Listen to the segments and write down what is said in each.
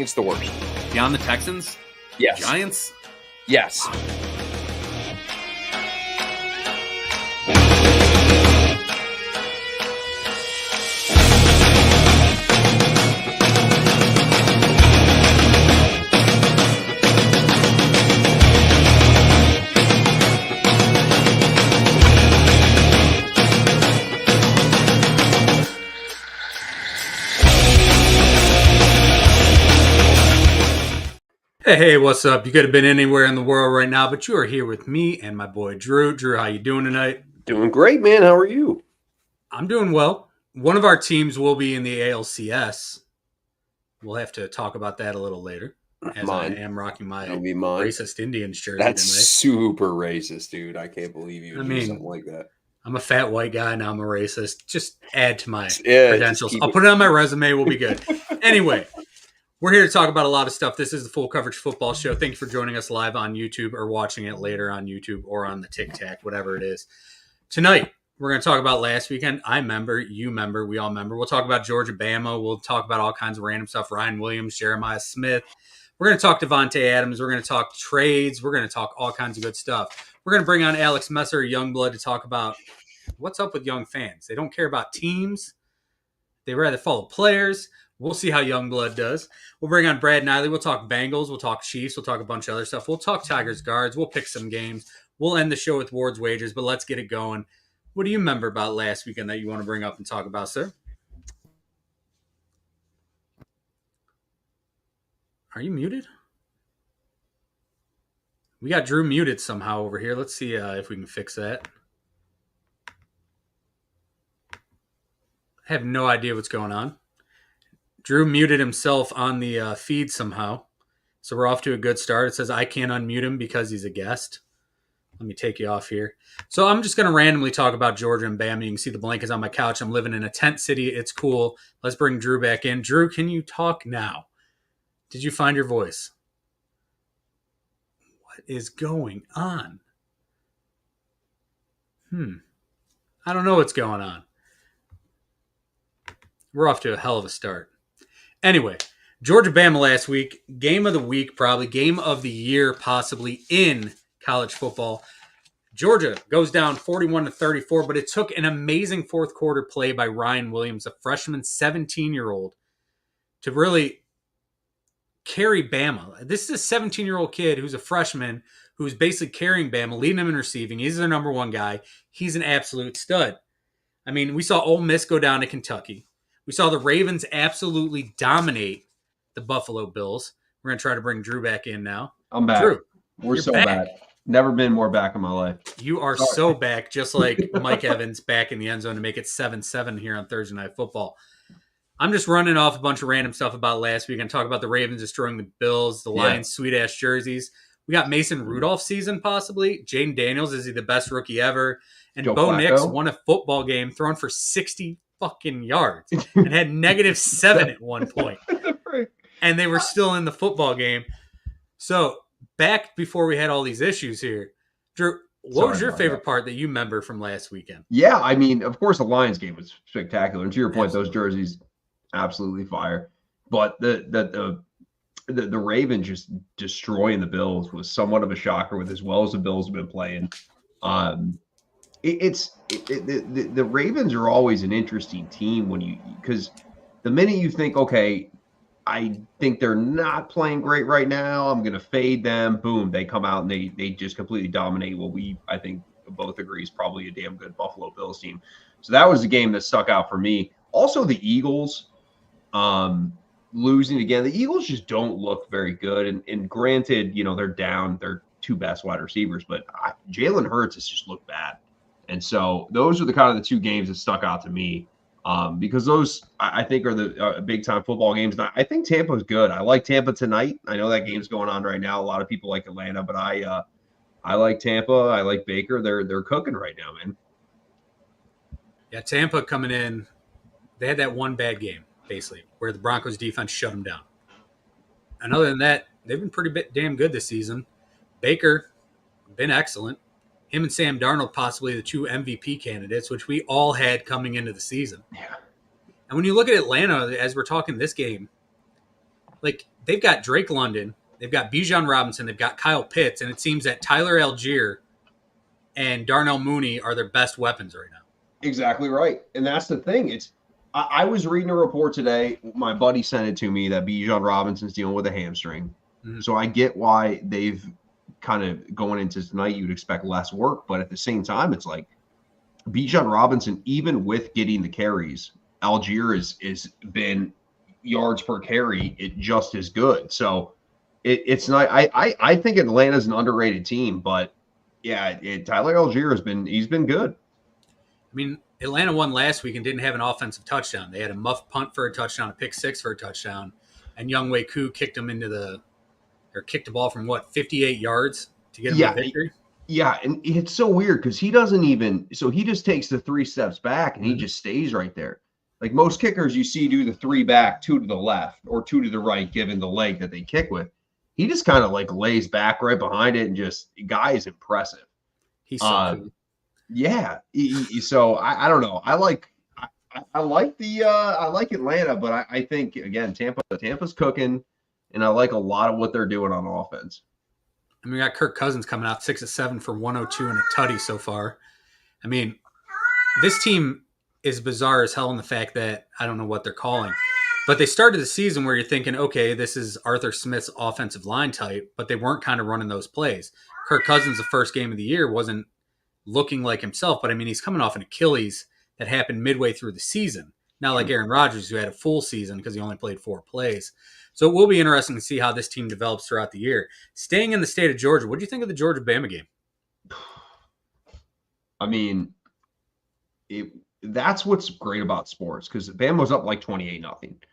It's the worst. Beyond the Texans? Yes. Giants? Yes. Hey, what's up? You could have been anywhere in the world right now, but you are here with me and my boy Drew. Drew, how you doing tonight? Doing great, man. How are you? I'm doing well. One of our teams will be in the ALCS. We'll have to talk about that a little later, as Mine. I am rocking my That'll be mine. racist Indians jersey That's tonight. super racist, dude. I can't believe you would do mean, something like that. I'm a fat white guy, now I'm a racist. Just add to my Yeah, credentials. I'll put it on my resume. We'll be good. Anyway, we're here to talk about a lot of stuff. This is the Full Coverage Football Show. Thank you for joining us live on YouTube or watching it later on YouTube or on the Tic Tac, whatever it is. Tonight, we're going to talk about last weekend. I remember, you remember, we all remember. We'll talk about Georgia, Bama. We'll talk about all kinds of random stuff. Ryan Williams, Jeremiah Smith. We're going to talk Davante Adams. We're going to talk trades. We're going to talk all kinds of good stuff. We're going to bring on Alex Messer, Youngblood, to talk about what's up with young fans. They don't care about teams. They rather follow players. We'll see how Youngblood does. We'll bring on Brad Niley. We'll talk Bengals. We'll talk Chiefs. We'll talk a bunch of other stuff. We'll talk Tigers guards. We'll pick some games. We'll end the show with Ward's Wagers, but let's get it going. What do you remember about last weekend that you want to bring up and talk about, sir? Are you muted? We got Drew muted somehow over here. Let's see if we can fix that. I have no idea what's going on. Drew muted himself on the feed somehow. So we're off to a good start. It says I can't unmute him because he's a guest. Let me take you off here. So I'm just going to randomly talk about Georgia and Bama. You can see the blankets on my couch. I'm living in a tent city. It's cool. Let's bring Drew back in. Drew, can you talk now? Did you find your voice? What is going on? I don't know what's going on. We're off to a hell of a start. Anyway, Georgia Bama last week, game of the week probably, game of the year possibly in college football. Georgia goes down 41-34, but it took an amazing fourth quarter play by Ryan Williams, a freshman 17-year-old, to really carry Bama. This is a 17-year-old kid who's a freshman who's basically carrying Bama, leading them in receiving. He's their number one guy. He's an absolute stud. I mean, we saw Ole Miss go down to Kentucky. We saw the Ravens absolutely dominate the Buffalo Bills. We're going to try to bring Drew back in now. I'm back. Drew, we're so back. Never been more back in my life. You are so back, just like Mike Evans back in the end zone to make it 7-7 here on Thursday Night Football. I'm just running off a bunch of random stuff about last week and talk about the Ravens destroying the Bills, the Lions' sweet-ass jerseys. We got Mason Rudolph season possibly. Jaden Daniels, is he the best rookie ever? And Joe Bo Flacco Nix won a football game thrown for 60 fucking yards and had -7 at one point. And they were still in the football game. So back before we had all these issues here, Drew, what was your favorite part that you remember from last weekend? Yeah, I mean, of course, the Lions game was spectacular. And to your point, those jerseys, absolutely fire. But the Ravens just destroying the Bills was somewhat of a shocker with as well as the Bills have been playing. The Ravens are always an interesting team because the minute you think, okay, I think they're not playing great right now, I'm going to fade them. Boom, they come out and they just completely dominate what I think both agree is probably a damn good Buffalo Bills team. So that was the game that stuck out for me. Also, the Eagles losing again. The Eagles just don't look very good. And granted, they're down their two best wide receivers, but Jalen Hurts has just looked bad. And so those are the kind of the two games that stuck out to me. Because those, I think, are the big-time football games. And I think Tampa's good. I like Tampa tonight. I know that game's going on right now. A lot of people like Atlanta, but I like Tampa. I like Baker. They're cooking right now, man. Yeah, Tampa coming in, they had that one bad game, basically, where the Broncos defense shut them down. And other than that, they've been pretty damn good this season. Baker, been excellent. Him and Sam Darnold, possibly the two MVP candidates, which we all had coming into the season. Yeah. And when you look at Atlanta, as we're talking this game, like they've got Drake London, they've got Bijan Robinson, they've got Kyle Pitts, and it seems that Tyler Algier and Darnell Mooney are their best weapons right now. Exactly right. And that's the thing. I was reading a report today. My buddy sent it to me that Bijan Robinson's dealing with a hamstring. Mhm. So I get why they've kind of going into tonight, you'd expect less work. But at the same time, it's like Bijan Robinson, even with getting the carries, Algier is been yards per carry, it just as good. So it's not. I think Atlanta's an underrated team, but yeah, Tyler Algier he's been good. I mean, Atlanta won last week and didn't have an offensive touchdown. They had a muff punt for a touchdown, a pick six for a touchdown, and Younghoe Koo kicked the ball from 58 yards to get him a victory. Yeah, and it's so weird because he doesn't even – so he just takes the 3 steps back and he just stays right there. Like most kickers you see do the 3 back, 2 to the left or 2 to the right given the leg that they kick with. He just kind of like lays back right behind it and just – guy is impressive. He's so cool. Yeah. So I don't know. I like Atlanta, but I think again Tampa's cooking, and I like a lot of what they're doing on offense. I mean, we got Kirk Cousins coming out 6 of 7 for 102 and a tutty so far. I mean, this team is bizarre as hell in the fact that I don't know what they're calling, but they started the season where you're thinking, okay, this is Arthur Smith's offensive line type, but they weren't kind of running those plays. Kirk Cousins, the first game of the year, wasn't looking like himself, but I mean, he's coming off an Achilles that happened midway through the season. Not like Aaron Rodgers, who had a full season because he only played 4 plays. So it will be interesting to see how this team develops throughout the year. Staying in the state of Georgia, what do you think of the Georgia-Bama game? I mean, that's what's great about sports because Bama was up like 28-0.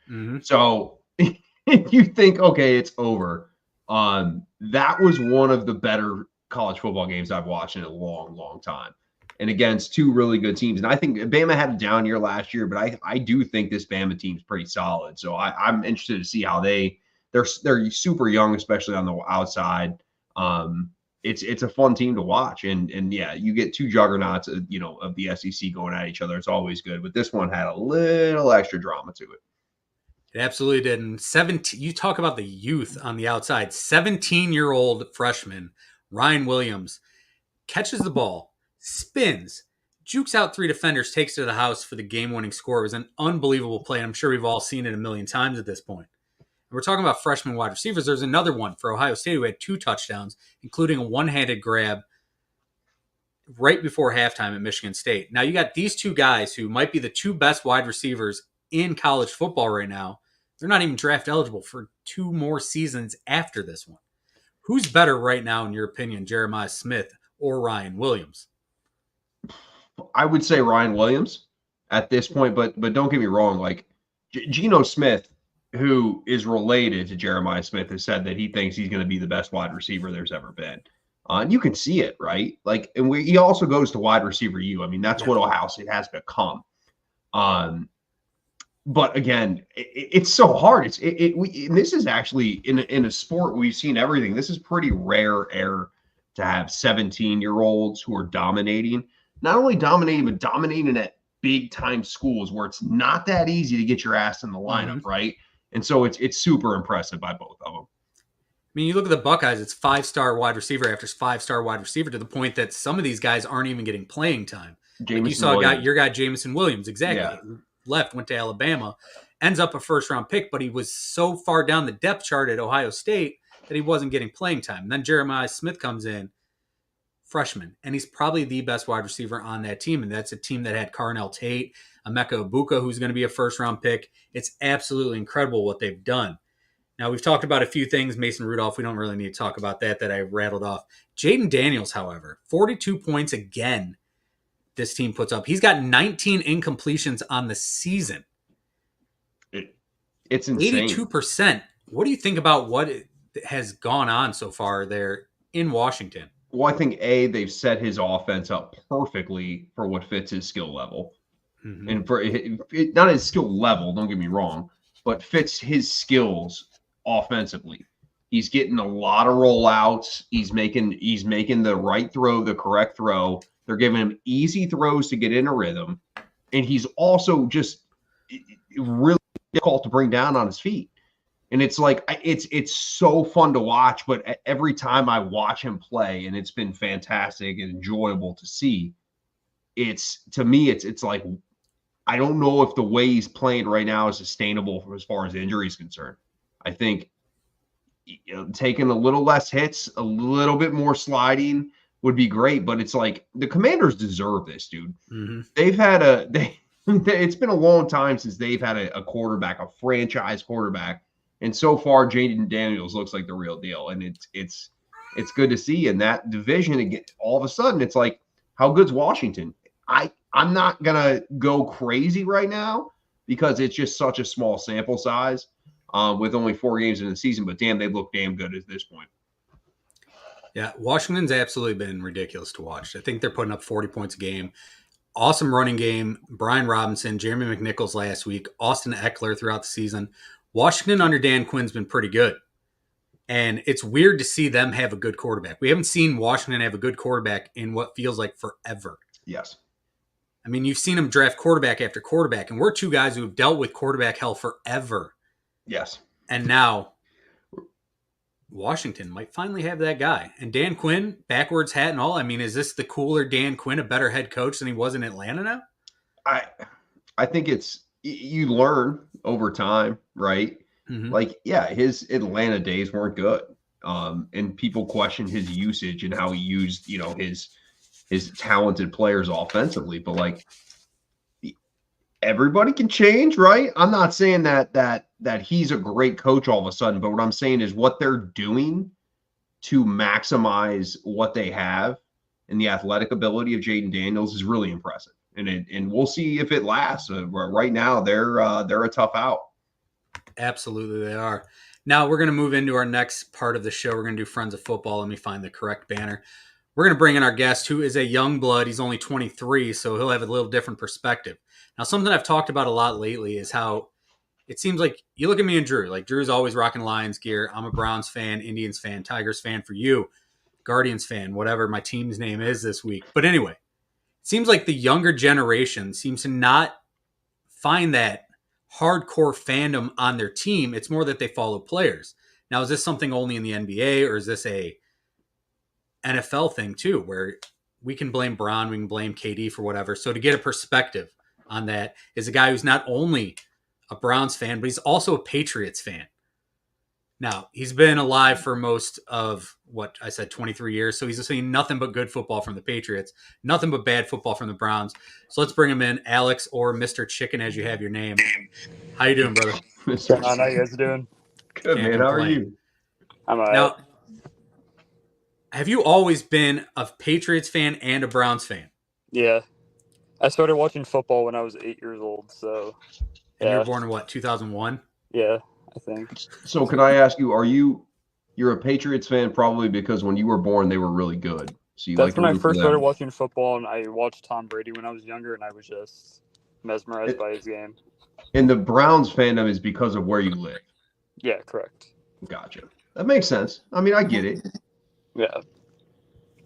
Mm-hmm. So you think, okay, it's over. That was one of the better college football games I've watched in a long, long time. And against 2 really good teams. And I think Bama had a down year last year, but I do think this Bama team's pretty solid. So I'm interested to see how they're super young, especially on the outside. It's a fun team to watch. And yeah, you get 2 juggernauts, of the SEC going at each other. It's always good. But this one had a little extra drama to it. It absolutely did. And 17, you talk about the youth on the outside. 17-year-old freshman Ryan Williams catches the ball, spins, jukes out 3 defenders, takes it to the house for the game-winning score. It was an unbelievable play. I'm sure we've all seen it a million times at this point. And we're talking about freshman wide receivers. There's another one for Ohio State who had 2 touchdowns, including a one-handed grab right before halftime at Michigan State. Now you got these 2 guys who might be the 2 best wide receivers in college football right now. They're not even draft eligible for 2 more seasons after this one. Who's better right now, in your opinion, Jeremiah Smith or Ryan Williams? I would say Ryan Williams at this point, but don't get me wrong. Like Geno Smith, who is related to Jeremiah Smith, has said that he thinks he's going to be the best wide receiver there's ever been. And you can see it, right? Like, and he also goes to wide receiver U. I mean, that's what Ohio State has become. But again, it's so hard. This is actually in a sport we've seen everything. This is pretty rare air to have 17-year-olds who are dominating. Not only dominating, but dominating at big time schools where it's not that easy to get your ass in the lineup, right? And so it's super impressive by both of them. I mean, you look at the Buckeyes, it's 5-star wide receiver after 5-star wide receiver to the point that some of these guys aren't even getting playing time. Like you saw your guy, Jameson Williams, exactly. Yeah. Left, went to Alabama, ends up a first-round pick, but he was so far down the depth chart at Ohio State that he wasn't getting playing time. And then Jeremiah Smith comes in, freshman, and he's probably the best wide receiver on that team, and that's a team that had Carnell Tate, Emeka Ibuka, who's going to be a first-round pick. It's absolutely incredible what they've done. Now, we've talked about a few things. Mason Rudolph, we don't really need to talk about that I rattled off. Jaden Daniels, however, 42 points again this team puts up. He's got 19 incompletions on the season. It's insane. 82%. What do you think about what has gone on so far there in Washington? Well, I think, they've set his offense up perfectly for what fits his skill level. Mm-hmm. And for not his skill level, don't get me wrong, but fits his skills offensively. He's getting a lot of rollouts. He's making the right throw, the correct throw. They're giving him easy throws to get in a rhythm. And he's also just really difficult to bring down on his feet. And it's like it's so fun to watch, but every time I watch him play, and it's been fantastic and enjoyable to see, it's to me, it's like I don't know if the way he's playing right now is sustainable as far as injury is concerned. I think taking a little less hits, a little bit more sliding would be great, but it's like the Commanders deserve this, dude. Mm-hmm. It's been a long time since they've had a quarterback, a franchise quarterback. And so far, Jaden Daniels looks like the real deal. And it's good to see. In that division, again, all of a sudden, it's like, how good's Washington? I'm not gonna go crazy right now because it's just such a small sample size with only 4 games in the season. But damn, they look damn good at this point. Yeah, Washington's absolutely been ridiculous to watch. I think they're putting up 40 points a game. Awesome running game. Brian Robinson, Jeremy McNichols last week, Austin Eckler throughout the season. Washington under Dan Quinn's been pretty good. And it's weird to see them have a good quarterback. We haven't seen Washington have a good quarterback in what feels like forever. Yes. I mean, you've seen them draft quarterback after quarterback, and we're two guys who have dealt with quarterback hell forever. Yes. And now Washington might finally have that guy. And Dan Quinn, backwards hat and all. I mean, is this the cooler Dan Quinn, a better head coach than he was in Atlanta now? I think you learn over time, right? Mm-hmm. Like, yeah, his Atlanta days weren't good. And people questioned his usage and how he used, his talented players offensively. But like, everybody can change, right? I'm not saying that he's a great coach all of a sudden, but what I'm saying is what they're doing to maximize what they have and the athletic ability of Jaden Daniels is really impressive. And we'll see if it lasts. Right now, they're a tough out. Absolutely, they are. Now we're going to move into our next part of the show. We're going to do Friends of Football. Let me find the correct banner. We're going to bring in our guest, who is a young blood. He's only 23, so he'll have a little different perspective. Now, something I've talked about a lot lately is how it seems like you look at me and Drew. Like, Drew's always rocking Lions gear. I'm a Browns fan, Indians fan, Tigers fan for you, Guardians fan, whatever my team's name is this week. But anyway, it seems like the younger generation seems to not find that hardcore fandom on their team. It's more that they follow players. Now, is this something only in the NBA, or is this a NFL thing too, where we can blame Brown, we can blame KD for whatever? So to get a perspective on that is a guy who's not only a Browns fan, but he's also a Patriots fan. Now, he's been alive for most of what I said, 23 years. So he's seen nothing but good football from the Patriots, nothing but bad football from the Browns. So let's bring him in, Alex, or Mr. Chicken, as you have your name. How you doing, brother? How you guys doing? Good, man. How are you? I'm all right. Now, have you always been a Patriots fan and a Browns fan? Yeah. I started watching football when I was 8 years old, so... And you were born in what, 2001? Yeah, I think. So can I ask you, you're a Patriots fan probably because when you were born, they were really good. So That's when I first started watching football, and I watched Tom Brady when I was younger, and I was just mesmerized by his game. And the Browns fandom is because of where you live. Yeah, correct. Gotcha. That makes sense. I mean, I get it. Yeah.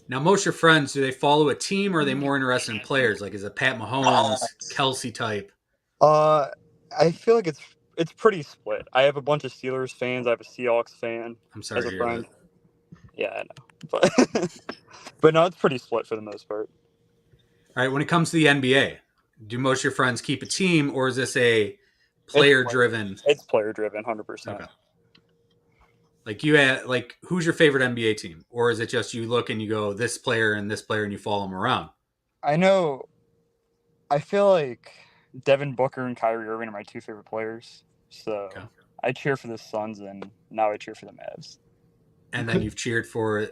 Now, most of your friends, do they follow a team, or are they more interested in players? Like, is it Pat Mahomes, Kelsey type? I feel like it's pretty split. I have a bunch of Steelers fans. I have a Seahawks fan. I'm sorry as to a hear friend. that. Yeah, I know. But no, it's pretty split for the most part. All right, when it comes to the NBA, do most of your friends keep a team, or is this a player-driven? It's player-driven, 100%. Okay. Like who's your favorite NBA team, or is it just you look and you go this player, and you follow them around? I feel like Devin Booker and Kyrie Irving are my two favorite players. So I cheer for the Suns, and now I cheer for the Mavs. And then you've cheered for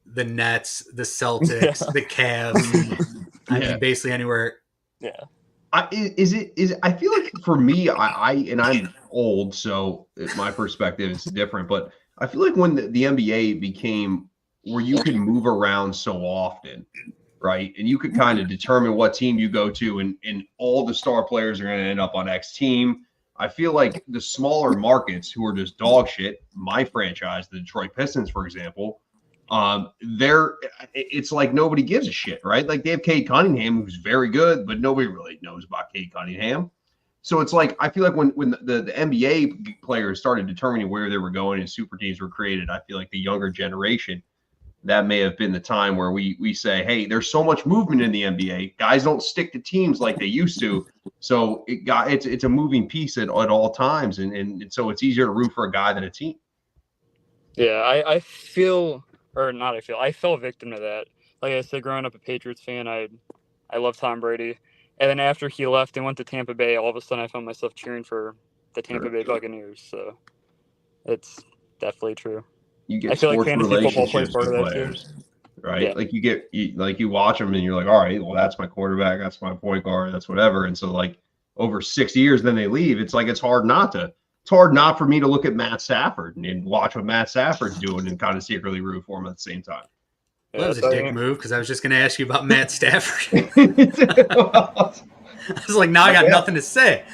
the Nets, the Celtics, the Cavs. I mean, basically anywhere. Yeah. I feel like for me, I'm old, so my perspective is different, but I feel like when the NBA became where you could move around so often, right? And you could kind of determine what team you go to, and all the star players are going to end up on X team. I feel like the smaller markets who are just dog shit, my franchise, the Detroit Pistons, for example, it's like nobody gives a shit, right? Like they have Cade Cunningham, who's very good, but nobody really knows about Cade Cunningham. So it's like I feel like when the NBA players started determining where they were going and super teams were created, I feel like the younger generation, that may have been the time where we say, hey, there's so much movement in the NBA. Guys don't stick to teams like they used to. So it's a moving piece at all times. And so it's easier to root for a guy than a team. Yeah, I feel, or not I feel, I fell victim to that. Like I said, growing up a Patriots fan, I love Tom Brady. And then after he left and went to Tampa Bay, all of a sudden I found myself cheering for the Tampa Bay Buccaneers. So it's definitely true. You get I feel like sports fantasy football plays relationships part with of that too. players, right? Yeah. Like you watch them and you're like, all right, well, that's my quarterback, that's my point guard, that's whatever. And so like over 6 years, then they leave. It's like it's hard not for me to look at Matt Stafford and watch what Matt Stafford's doing and kind of secretly root for him at the same time. Well, that was a dick move because I was just going to ask you about Matt Stafford. Well, I was like, now I got nothing to say.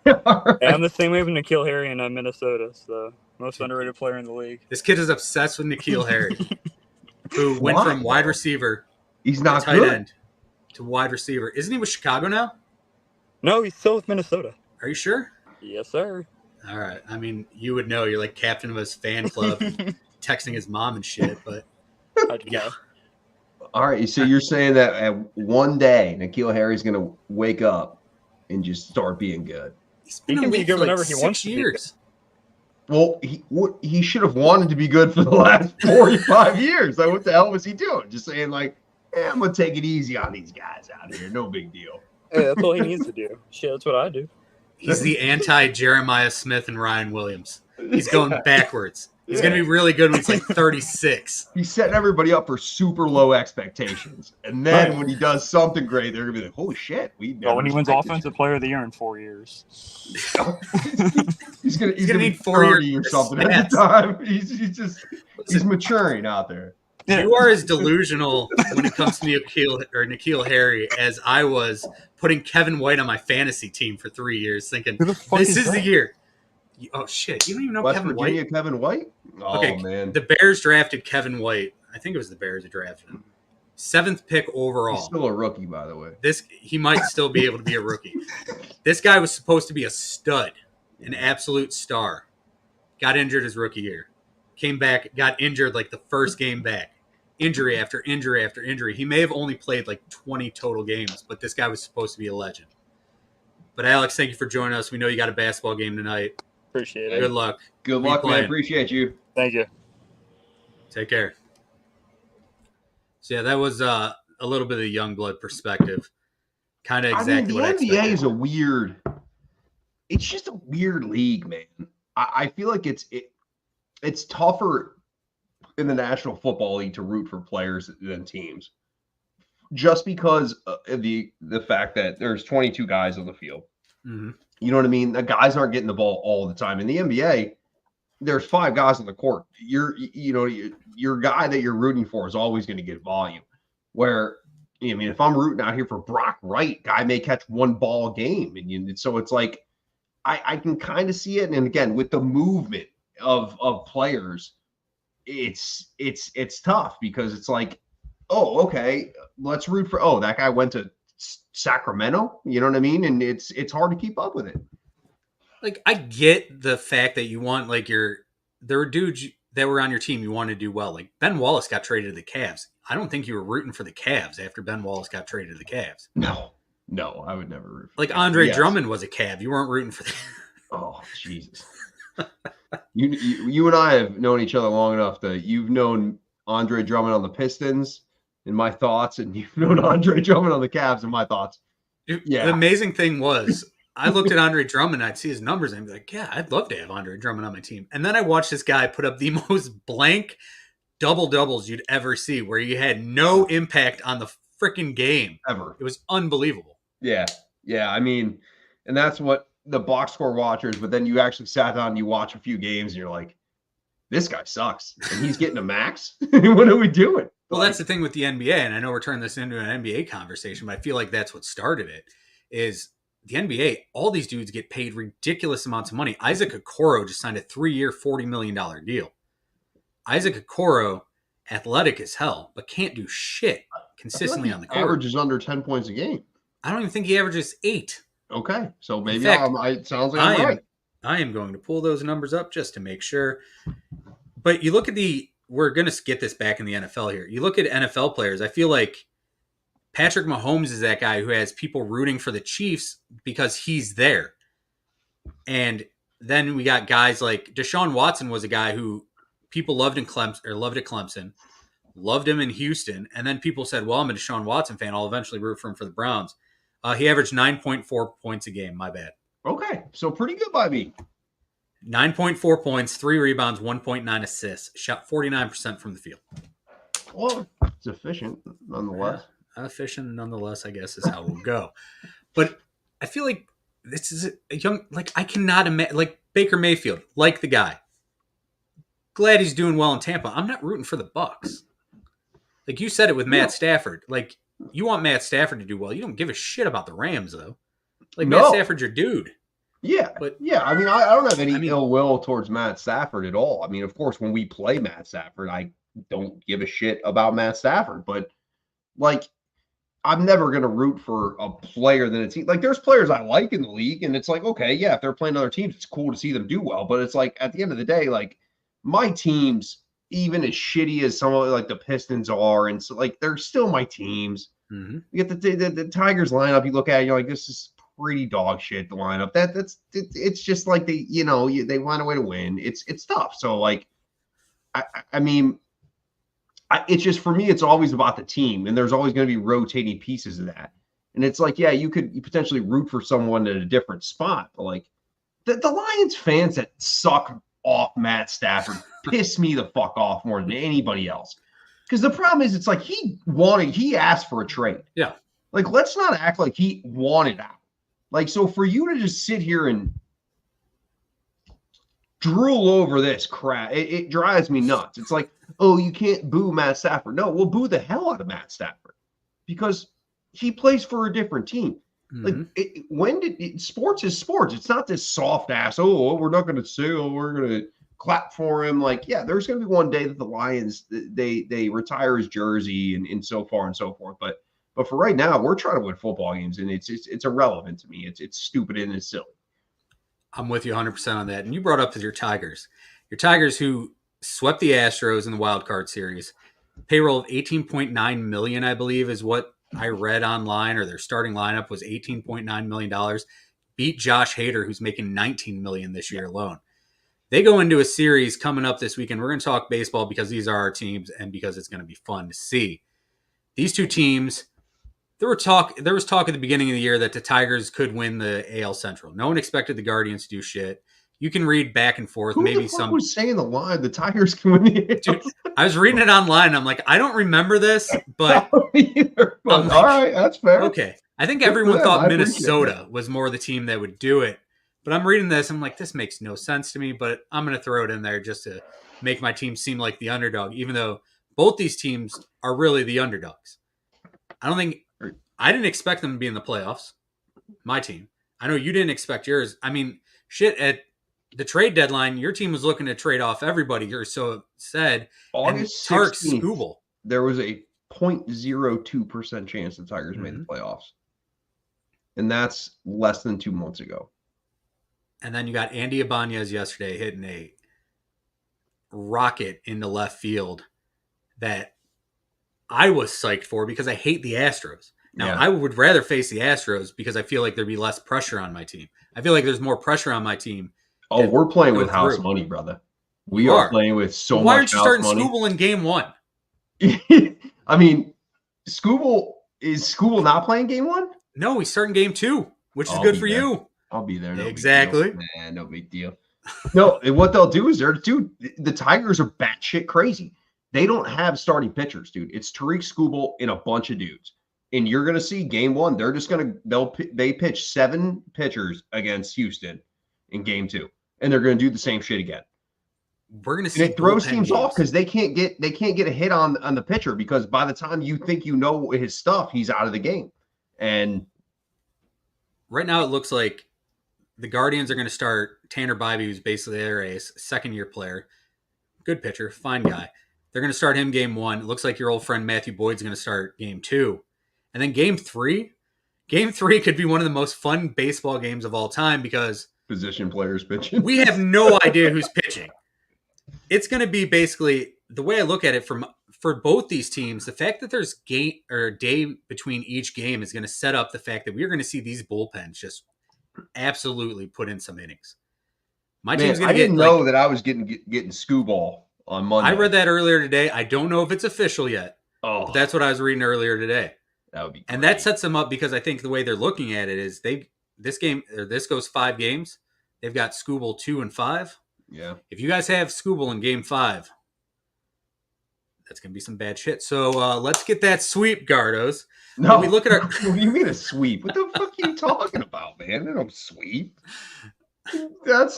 right. I'm the same way with N'Keal Harry in Minnesota, so most underrated player in the league. This kid is obsessed with N'Keal Harry, who went Why, from wide though? receiver He's not tight good. end to wide receiver. Isn't he with Chicago now? No, he's still with Minnesota. Are you sure? Yes, sir. All right. I mean, you would know. You're like captain of his fan club, texting his mom and shit. But yeah. All right, so you're saying that at one day, N'Keal Harry's going to wake up and just start being good. He's been He can in the be league good for whenever like he 6 wants to be years. Well, he should have wanted to be good for the last 45 years. Like, what the hell was he doing? Just saying, like, I'm going to take it easy on these guys out here. No big deal. Hey, that's all he needs to do. Shit, that's what I do. He's the anti-Jeremiah Smith and Ryan Williams. He's going backwards. He's going to be really good when he's like 36. He's setting everybody up for super low expectations. And then Right. when he does something great, they're going to be like, holy shit. Well, when he wins Offensive Player of the Year in 4 years. he's going to gonna be need 4 30 years or something stats. at the time. He's maturing out there. You are as delusional when it comes to N'Keal Harry as I was putting Kevin White on my fantasy team for 3 years, thinking Who the fuck this is is the that? year. Oh shit! You don't even know West Kevin Virginia, White. Kevin White? Oh, Okay, man. The Bears drafted Kevin White. I think it was the Bears who drafted him. 7th pick overall. He's still a rookie, by the way. He might still be able to be a rookie. This guy was supposed to be a stud, an absolute star. Got injured his rookie year. Came back, got injured like the first game back. Injury after injury after injury. He may have only played like 20 total games, but this guy was supposed to be a legend. But Alex, thank you for joining us. We know you got a basketball game tonight. Appreciate it. Good luck. Good Be luck, man. playing. Appreciate you. Thank you. Take care. So, yeah, that was a little bit of young blood perspective. Kind of exactly what I the expected. NBA is it's just a weird league, man. I feel like it's tougher in the National Football League to root for players than teams, just because of the fact that there's 22 guys on the field. Mm-hmm. You know what I mean? The guys aren't getting the ball all the time. In the NBA, there's 5 guys on the court. Your guy that you're rooting for is always going to get volume. Where, I mean, if I'm rooting out here for Brock Wright, guy may catch 1 ball a game. And so it's like, I can kind of see it. And again, with the movement of players, it's tough because it's like, oh, okay, let's root for, that guy went to Sacramento. You know what I mean? And it's hard to keep up with it. Like, I get the fact that you want, like, there were dudes that were on your team you want to do well. Like, Ben Wallace got traded to the Cavs. I don't think you were rooting for the Cavs after Ben Wallace got traded to the Cavs. No, I would never root for Like, Andre Drummond was a Cav. You weren't rooting for that. Oh, Jesus. You and I have known each other long enough that you've known Andre Drummond on the Pistons in my thoughts, and you've known Andre Drummond on the Cavs in my thoughts. Yeah. The amazing thing was, I looked at Andre Drummond, I'd see his numbers, and I'd be like, yeah, I'd love to have Andre Drummond on my team. And then I watched this guy put up the most blank double-doubles you'd ever see, where he had no impact on the freaking game. Ever. It was unbelievable. Yeah. I mean, and that's what the box score watchers, but then you actually sat down and you watch a few games, and you're like, this guy sucks, and he's getting a max? What are we doing? Well, that's the thing with the NBA, and I know we're turning this into an NBA conversation, but I feel like that's what started it, is the NBA, all these dudes get paid ridiculous amounts of money. Isaac Okoro just signed a 3-year, $40 million deal. Isaac Okoro, athletic as hell, but can't do shit consistently on the court. Averages under 10 points a game. I don't even think he averages 8. Okay, so maybe fact, it sounds like I'm right. I am going to pull those numbers up just to make sure. But you look at we're going to get this back in the NFL here. You look at NFL players, I feel like Patrick Mahomes is that guy who has people rooting for the Chiefs because he's there. And then we got guys like Deshaun Watson was a guy who people loved at Clemson, loved him in Houston, and then people said, well, I'm a Deshaun Watson fan. I'll eventually root for him for the Browns. He averaged 9.4 points a game. My bad. Okay, so pretty good by me. 9.4 points, 3 rebounds, 1.9 assists. Shot 49% from the field. Well, it's efficient nonetheless. Yeah, efficient nonetheless, I guess, is how we'll go. But I feel like this is a young, like, I cannot imagine, like, Baker Mayfield, like the guy. Glad he's doing well in Tampa. I'm not rooting for the Bucks. Like, you said it with Matt Stafford. Like, you want Matt Stafford to do well. You don't give a shit about the Rams, though. Like, Matt Stafford's your dude. Yeah, but yeah. I mean, I don't have any ill will towards Matt Stafford at all. I mean, of course, when we play Matt Stafford, I don't give a shit about Matt Stafford. But like, I'm never gonna root for a player that it's like. There's players I like in the league, and it's like, okay, yeah, if they're playing other teams, it's cool to see them do well. But it's like at the end of the day, like my teams, even as shitty as some of like the Pistons are, and so like they're still my teams. Mm-hmm. You get the Tigers lineup. You look at it, you're like, this is pretty dog shit. The lineup it's just like they find a way to win. It's tough. So like, I mean, it's just for me, it's always about the team, and there's always going to be rotating pieces of that. And it's like, yeah, you potentially root for someone at a different spot, but like the Lions fans that suck off Matt Stafford piss me the fuck off more than anybody else. Because the problem is, it's like he asked for a trade. Yeah. Like, let's not act like he wanted out. Like, so for you to just sit here and drool over this crap, it drives me nuts. It's like, oh, you can't boo Matt Stafford. No, we'll boo the hell out of Matt Stafford because he plays for a different team. Mm-hmm. Like, sports is sports. It's not this soft ass, oh, we're not going to say, oh, we're going to clap for him. Like, yeah, there's going to be one day that the Lions, they retire his jersey and so far and so forth. But for right now, we're trying to win football games, and it's irrelevant to me. It's stupid and it's silly. I'm with you 100% on that. And you brought up your Tigers who swept the Astros in the wild card series. Payroll of $18.9 million, I believe, is what I read online, or their starting lineup was $18.9 million. Beat Josh Hader, who's making $19 million this year alone. They go into a series coming up this weekend. We're going to talk baseball because these are our teams and because it's going to be fun to see. These two teams, there was talk at the beginning of the year that the Tigers could win the AL Central. No one expected the Guardians to do shit. You can read back and forth. Who maybe the fuck some was saying the line the Tigers can win the AL Dude, I was reading it online. And I'm like, I don't remember this, but either. But like, all right, that's fair. Okay, I think everyone thought Minnesota was more the team that would do it. But I'm reading this. I'm like, this makes no sense to me, but I'm going to throw it in there just to make my team seem like the underdog, even though both these teams are really the underdogs. I didn't expect them to be in the playoffs. My team. I know you didn't expect yours. I mean, shit, at the trade deadline, your team was looking to trade off everybody, or so it said. August and Tark 16th, Skubal. There was a 0.02% chance the Tigers made the playoffs. And that's less than 2 months ago. And then you got Andy Ibanez yesterday hitting a rocket into left field that I was psyched for because I hate the Astros. Now, I would rather face the Astros because I feel like there'd be less pressure on my team. I feel like there's more pressure on my team. Oh, we're playing with house money, brother. We are playing with so much house money. Why aren't you starting Skubal in game one? I mean, is Skubal not playing game one? No, he's starting game two, which is good for you. I'll be there. No exactly. No big deal. No, what they'll do is the Tigers are batshit crazy. They don't have starting pitchers, dude. It's Tariq Skubal and a bunch of dudes. And you're going to see game one. They're just going to they pitch 7 pitchers against Houston in game 2. And they're going to do the same shit again. We're going to see it throws teams off because they can't get a hit on the pitcher because by the time you think you know his stuff, he's out of the game. And right now it looks like the Guardians are going to start Tanner Bybee, who's basically their ace, second-year player. Good pitcher, fine guy. They're going to start him game 1. It looks like your old friend Matthew Boyd's going to start game 2. And then game 3, Game 3 could be one of the most fun baseball games of all time because Position players pitching. we have no idea who's pitching. It's going to be basically the way I look at it for both these teams. The fact that there's game or a day between each game is going to set up the fact that we're going to see these bullpens just absolutely put in some innings. My team's going to get. I didn't know that I was getting skoo ball on Monday. I read that earlier today. I don't know if it's official yet. Oh, But that's what I was reading earlier today. that would be. And great. that sets them up because I think the way they're looking at it is this goes 5 games. They've got Scooble 2 and 5. Yeah. If you guys have Scooble in game 5, that's gonna be some bad shit. So let's get that sweep, Gardos. No, When we look at our what do you mean a sweep? What the fuck are you talking about, man? They don't sweep.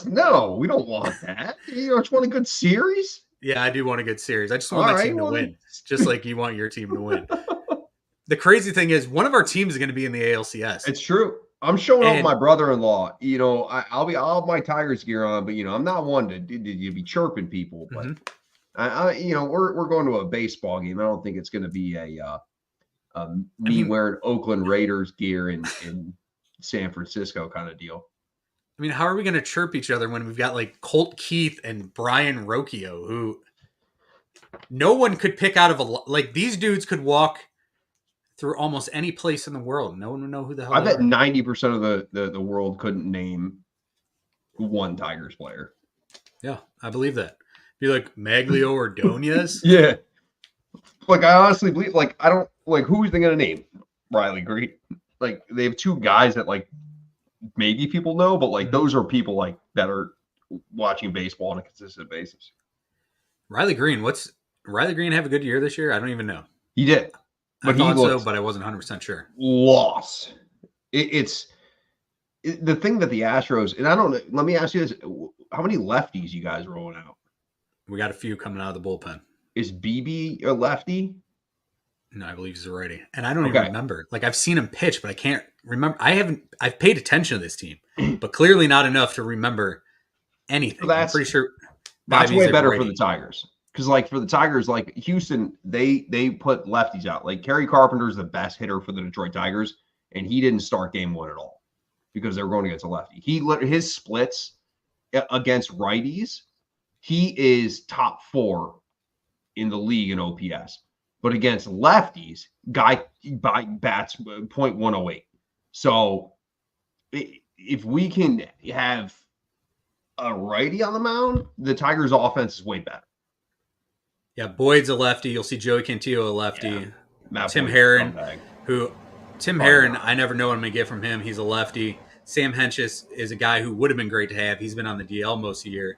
No, we don't want that. You don't want a good series. Yeah, I do want a good series. I just want All my right, team to well, win. Just like you want your team to win. The crazy thing is one of our teams is going to be in the ALCS. It's true. I'm showing off And- my brother-in-law. I'll have my Tigers gear on, but I'm not one to be chirping people. But we're going to a baseball game. I don't think it's going to be me wearing Oakland Raiders gear in San Francisco kind of deal. I mean, how are we going to chirp each other when we've got like Colt Keith and Brian Rocchio, who no one could pick out of like these dudes could walk through almost any place in the world. No one would know who the hell. I they bet are. 90% of the world couldn't name one Tigers player. Yeah, I believe that. Be like Maglio or Ordonez. Yeah. Like, I honestly believe, like, I don't, like, who's they going to name? Riley Green. Like, they have 2 guys that, like, maybe people know, but, like, those are people, like, that are watching baseball on a consistent basis. Riley Green have a good year this year? I don't even know. He did. I But he thought so, looked but I wasn't 100% sure. lost. It's the thing that the Astros, and I don't know, let me ask you this. How many lefties you guys rolling out? We got a few coming out of the bullpen. Is BB a lefty? No, I believe he's a righty. And I don't even remember. Like, I've seen him pitch, but I can't remember. I've paid attention to this team, but clearly not enough to remember anything. I'm pretty sure that's Bobby's way better righty. for the Tigers. Because, like, for the Tigers, like, Houston, they put lefties out. Like, Kerry Carpenter's the best hitter for the Detroit Tigers, and he didn't start game 1 at all because they were going against a lefty. His splits against righties, he is top 4 in the league in OPS. But against lefties, guy bats .108. So if we can have a righty on the mound, the Tigers' offense is way better. Yeah, Boyd's a lefty. You'll see Joey Cantillo a lefty. Yeah. Tim Herron, I never know what I'm going to get from him. He's a lefty. Sam Hentges is a guy who would have been great to have. He's been on the DL most of the year.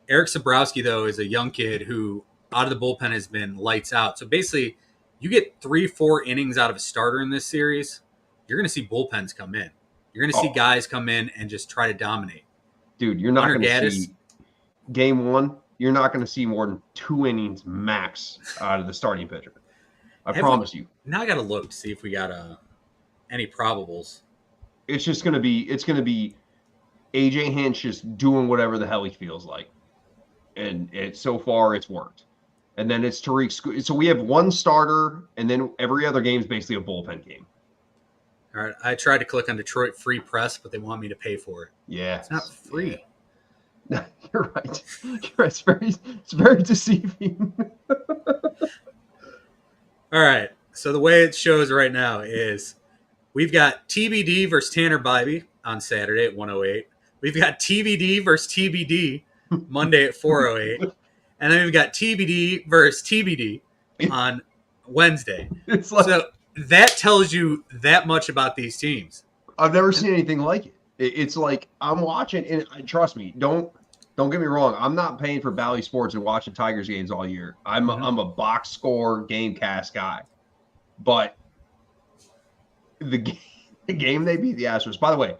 Eric Sabrowski, though, is a young kid who out of the bullpen has been lights out. So basically, you get 3-4 innings out of a starter in this series, you're going to see bullpens come in. You're going to see guys come in and just try to dominate. Dude, you're not going to see game 1. You're not going to see more than 2 innings max out of the starting pitcher. I promise you. Now I got to look to see if we got any probables. It's going to be AJ Hinch just doing whatever the hell he feels like. And so far it's worked. And then it's Tariq. So we have 1 starter, and then every other game is basically a bullpen game. All right. I tried to click on Detroit Free Press, but they want me to pay for it. Yeah. It's not free. No, you're right. It's very deceiving. All right. So the way it shows right now is we've got TBD versus Tanner Bybee on Saturday at 1:08. We've got TBD versus TBD Monday at 4:08. And then we've got TBD versus TBD on Wednesday. It's like, so that tells you that much about these teams. I've never seen anything like it. It's like I'm watching, and trust me, don't get me wrong. I'm not paying for Bally Sports and watching Tigers games all year. I'm a box score game cast guy, but the game they beat the Astros. By the way,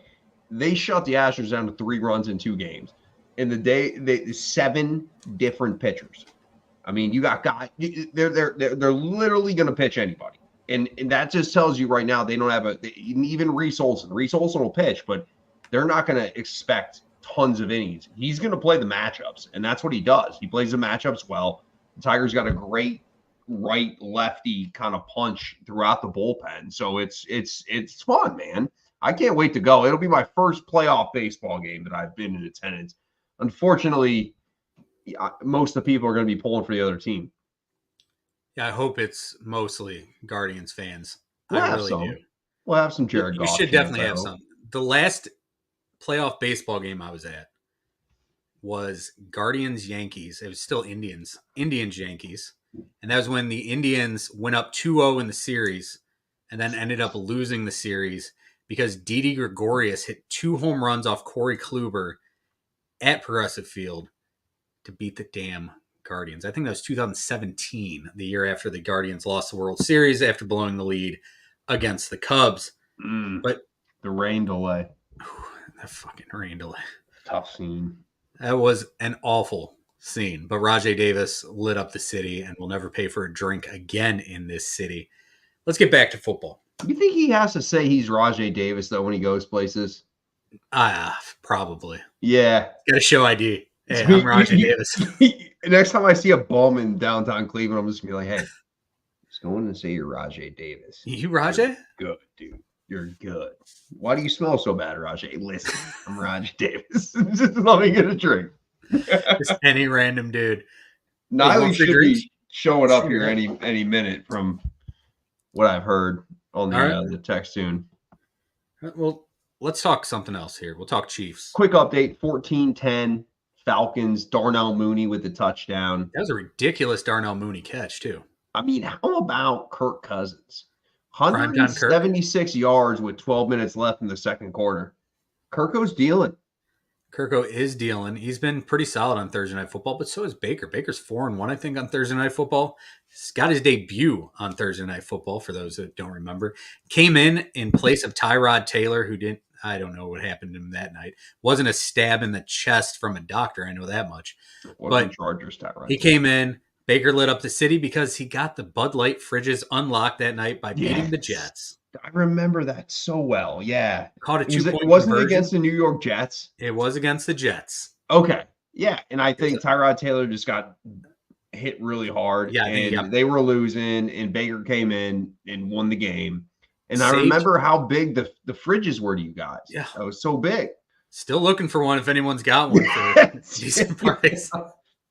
they shut the Astros down to 3 runs in 2 games. In the day, 7 different pitchers. I mean, you got guys. They're literally going to pitch anybody, and that just tells you right now they don't have even Reese Olson. Reese Olson will pitch, but they're not going to expect tons of innings. He's going to play the matchups, and that's what he does. He plays the matchups well. The Tigers got a great right lefty kind of punch throughout the bullpen. So it's fun, man. I can't wait to go. It'll be my first playoff baseball game that I've been in attendance. Unfortunately, most of the people are going to be pulling for the other team. Yeah, I hope it's mostly Guardians fans. We'll I have really some. do. We'll have some Jared You Goff should chants, definitely I have hope. some. The last playoff baseball game I was at was Guardians Yankees. It was still Indians Yankees. And that was when the Indians went up 2-0 in the series and then ended up losing the series because Didi Gregorius hit 2 home runs off Corey Kluber at Progressive Field to beat the damn Guardians. I think that was 2017, the year after the Guardians lost the World Series after blowing the lead against the Cubs. But the rain delay. That fucking rain delay. Tough scene. That was an awful scene. But Rajay Davis lit up the city and will never pay for a drink again in this city. Let's get back to football. You think he has to say he's Rajay Davis, though, when he goes places? Probably. Yeah. Got to show ID. Hey, I'm Rajay Davis. Next time I see a bum in downtown Cleveland, I'm just going to be like, hey, just go in and say you're Rajay Davis. You Rajay? You're good, dude. You're good. Why do you smell so bad, Rajay? Listen, I'm Rajay Davis. Just let me get a drink. Just any random dude. Niley should be showing up here any minute from what I've heard on the text soon. Well, let's talk something else here. We'll talk Chiefs. Quick update, 14-10 Falcons, Darnell Mooney with the touchdown. That was a ridiculous Darnell Mooney catch, too. I mean, how about Kirk Cousins? 176 yards with 12 minutes left in the second quarter. Kirko's dealing. Kirko is dealing. He's been pretty solid on Thursday Night Football, but so is Baker. Baker's 4-1, I think, on Thursday Night Football. He's got his debut on Thursday Night Football, for those that don't remember. Came in place of Tyrod Taylor, who didn't, I don't know what happened to him that night. Wasn't a stab in the chest from a doctor, I know that much. But Chargers, Tyrod. He came in. Baker lit up the city because he got the Bud Light fridges unlocked that night by beating the Jets. I remember that so well. Yeah. Caught a 2-point It wasn't against the New York Jets. It was against the Jets. Okay. Yeah. And I think Tyrod Taylor just got hit really hard. Yeah. And they were losing, and Baker came in and won the game. And I remember how big the fridges were to you guys. Yeah. That was so big. Still looking for one if anyone's got one for a decent price.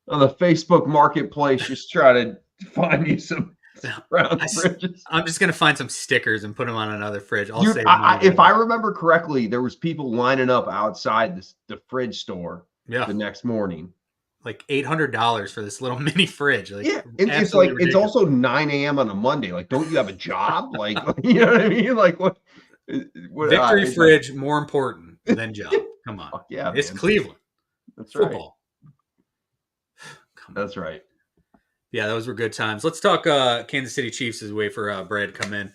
On the Facebook Marketplace, just try to find you some round fridges. I'm just gonna find some stickers and put them on another fridge. Dude, if I remember correctly, there was people lining up outside the fridge store the next morning. Like $800 for this little mini fridge. Like, yeah, it's like ridiculous. It's also 9 a.m. on a Monday. Like, don't you have a job? Like, you know what I mean? Like, what Victory fridge more important than job? Come on, yeah, it's man. Cleveland. That's football. Right. That's right. Yeah, those were good times. Let's talk Kansas City Chiefs as a way for Brad to come in.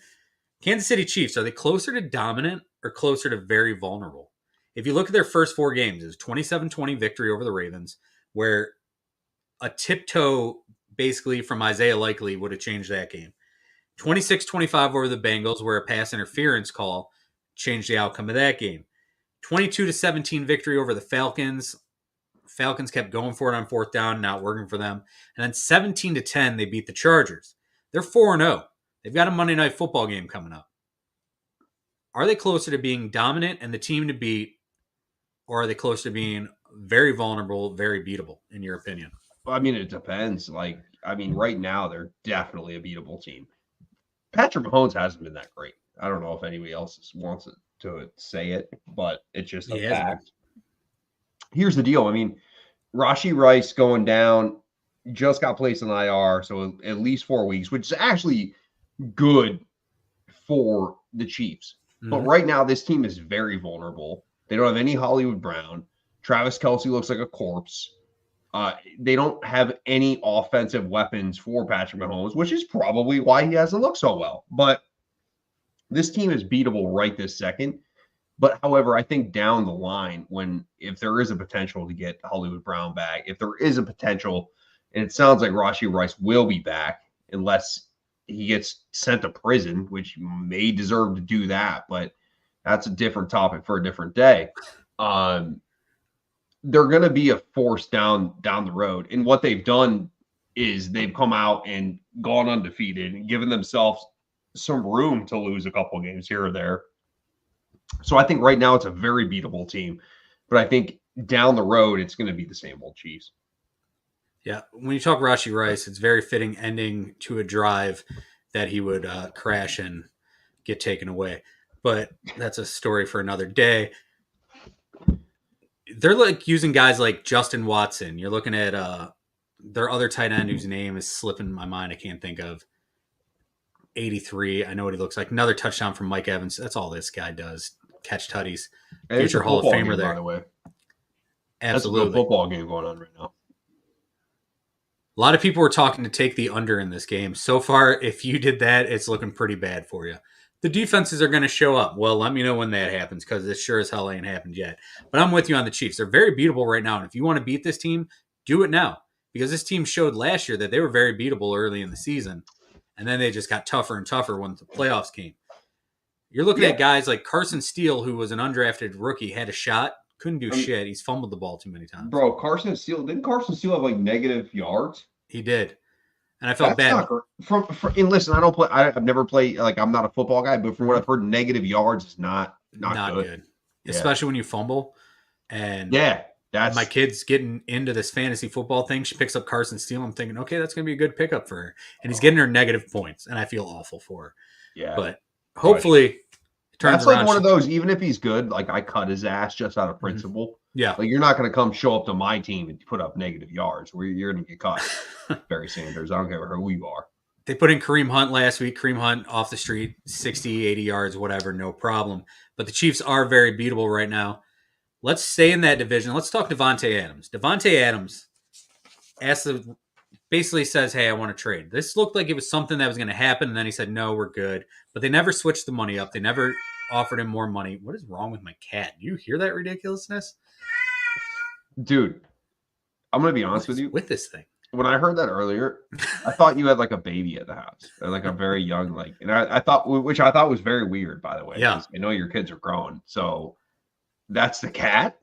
Kansas City Chiefs, are they closer to dominant or closer to very vulnerable? If you look at their first 4 games, it was 27-20 victory over the Ravens, where a tiptoe basically from Isaiah Likely would have changed that game. 26-25 over the Bengals, where a pass interference call changed the outcome of that game. 22-17 victory over the Falcons. Falcons kept going for it on 4th down, not working for them. And then 17-10, they beat the Chargers. They're 4-0. They've got a Monday Night Football game coming up. Are they closer to being dominant and the team to beat, or are they closer to being very vulnerable, very beatable, in your opinion? Well, I mean, it depends. Like, I mean, right now, they're definitely a beatable team. Patrick Mahomes hasn't been that great. I don't know if anybody else wants to say it, but it's just a fact. Here's the deal. I mean, Rashee Rice going down, just got placed on IR, so at least 4 weeks, which is actually good for the Chiefs. Mm-hmm. But right now, this team is very vulnerable. They don't have any Hollywood Brown. Travis Kelce looks like a corpse. They don't have any offensive weapons for Patrick Mahomes, which is probably why he hasn't looked so well. But this team is beatable right this second. But however, I think down the line, if there is a potential to get Hollywood Brown back, if there is a potential, and it sounds like Rashee Rice will be back unless he gets sent to prison, which may deserve to do that, but that's a different topic for a different day. They're going to be a force down the road. And what they've done is they've come out and gone undefeated and given themselves some room to lose a couple of games here or there. So I think right now it's a very beatable team, but I think down the road it's going to be the same old Chiefs. Yeah, when you talk Rashee Rice, it's very fitting ending to a drive that he would crash and get taken away. But that's a story for another day. They're like using guys like Justin Watson. You're looking at their other tight end whose name is slipping my mind. I can't think of. 83. I know what he looks like. Another touchdown from Mike Evans. That's all this guy does. Catch tutties. Future Hall of Famer there. By the way. Absolutely. That's a good football game going on right now. A lot of people were talking to take the under in this game. So far, if you did that, it's looking pretty bad for you. The defenses are going to show up. Well, let me know when that happens because it sure as hell ain't happened yet. But I'm with you on the Chiefs. They're very beatable right now. And if you want to beat this team, do it now. Because this team showed last year that they were very beatable early in the season. And then they just got tougher and tougher when the playoffs came. You're looking at guys like Carson Steele, who was an undrafted rookie, had a shot, couldn't do shit. He's fumbled the ball too many times. Bro, didn't Carson Steele have like negative yards? He did. And I felt bad. And listen, I've never played, like I'm not a football guy, but from what I've heard, negative yards is not good. Yeah. Especially when you fumble. And that's my kid's getting into this fantasy football thing. She picks up Carson Steele. I'm thinking, okay, that's going to be a good pickup for her. And he's getting her negative points, and I feel awful for her. Yeah. But hopefully it turns around. That's like one of those, even if he's good, like I cut his ass just out of principle. Yeah. Like you're not going to come show up to my team and put up negative yards where you're going to get cut. Barry Sanders. I don't care who you are. They put in Kareem Hunt last week. Kareem Hunt off the street, 60, 80 yards, whatever, no problem. But the Chiefs are very beatable right now. Let's stay in that division. Let's talk Davante Adams. Davante Adams basically says, hey, I want to trade. This looked like it was something that was going to happen, and then he said, no, we're good. But they never switched the money up. They never offered him more money. What is wrong with my cat? Do you hear that ridiculousness? Dude, I'm going to be honest with you. With this thing. When I heard that earlier, I thought you had like a baby at the house, or like a very young, and I thought, which I thought was very weird, by the way. Yeah. I know your kids are grown. So that's the cat?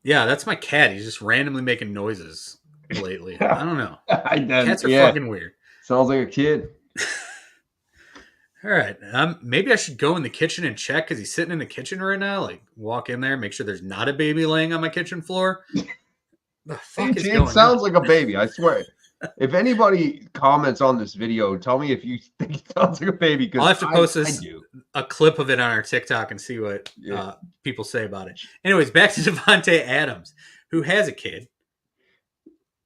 Yeah, that's my cat. He's just randomly making noises lately. I don't know. Cats are fucking weird. Sounds like a kid. All right. Maybe I should go in the kitchen and check because he's sitting in the kitchen right now. Like, walk in there, make sure there's not a baby laying on my kitchen floor. The fuck is going on? It sounds like a baby, I swear. If anybody comments on this video, tell me if you think it sounds like a baby. I'll have to post a clip of it on our TikTok and see what people say about it. Anyways, back to Davante Adams, who has a kid.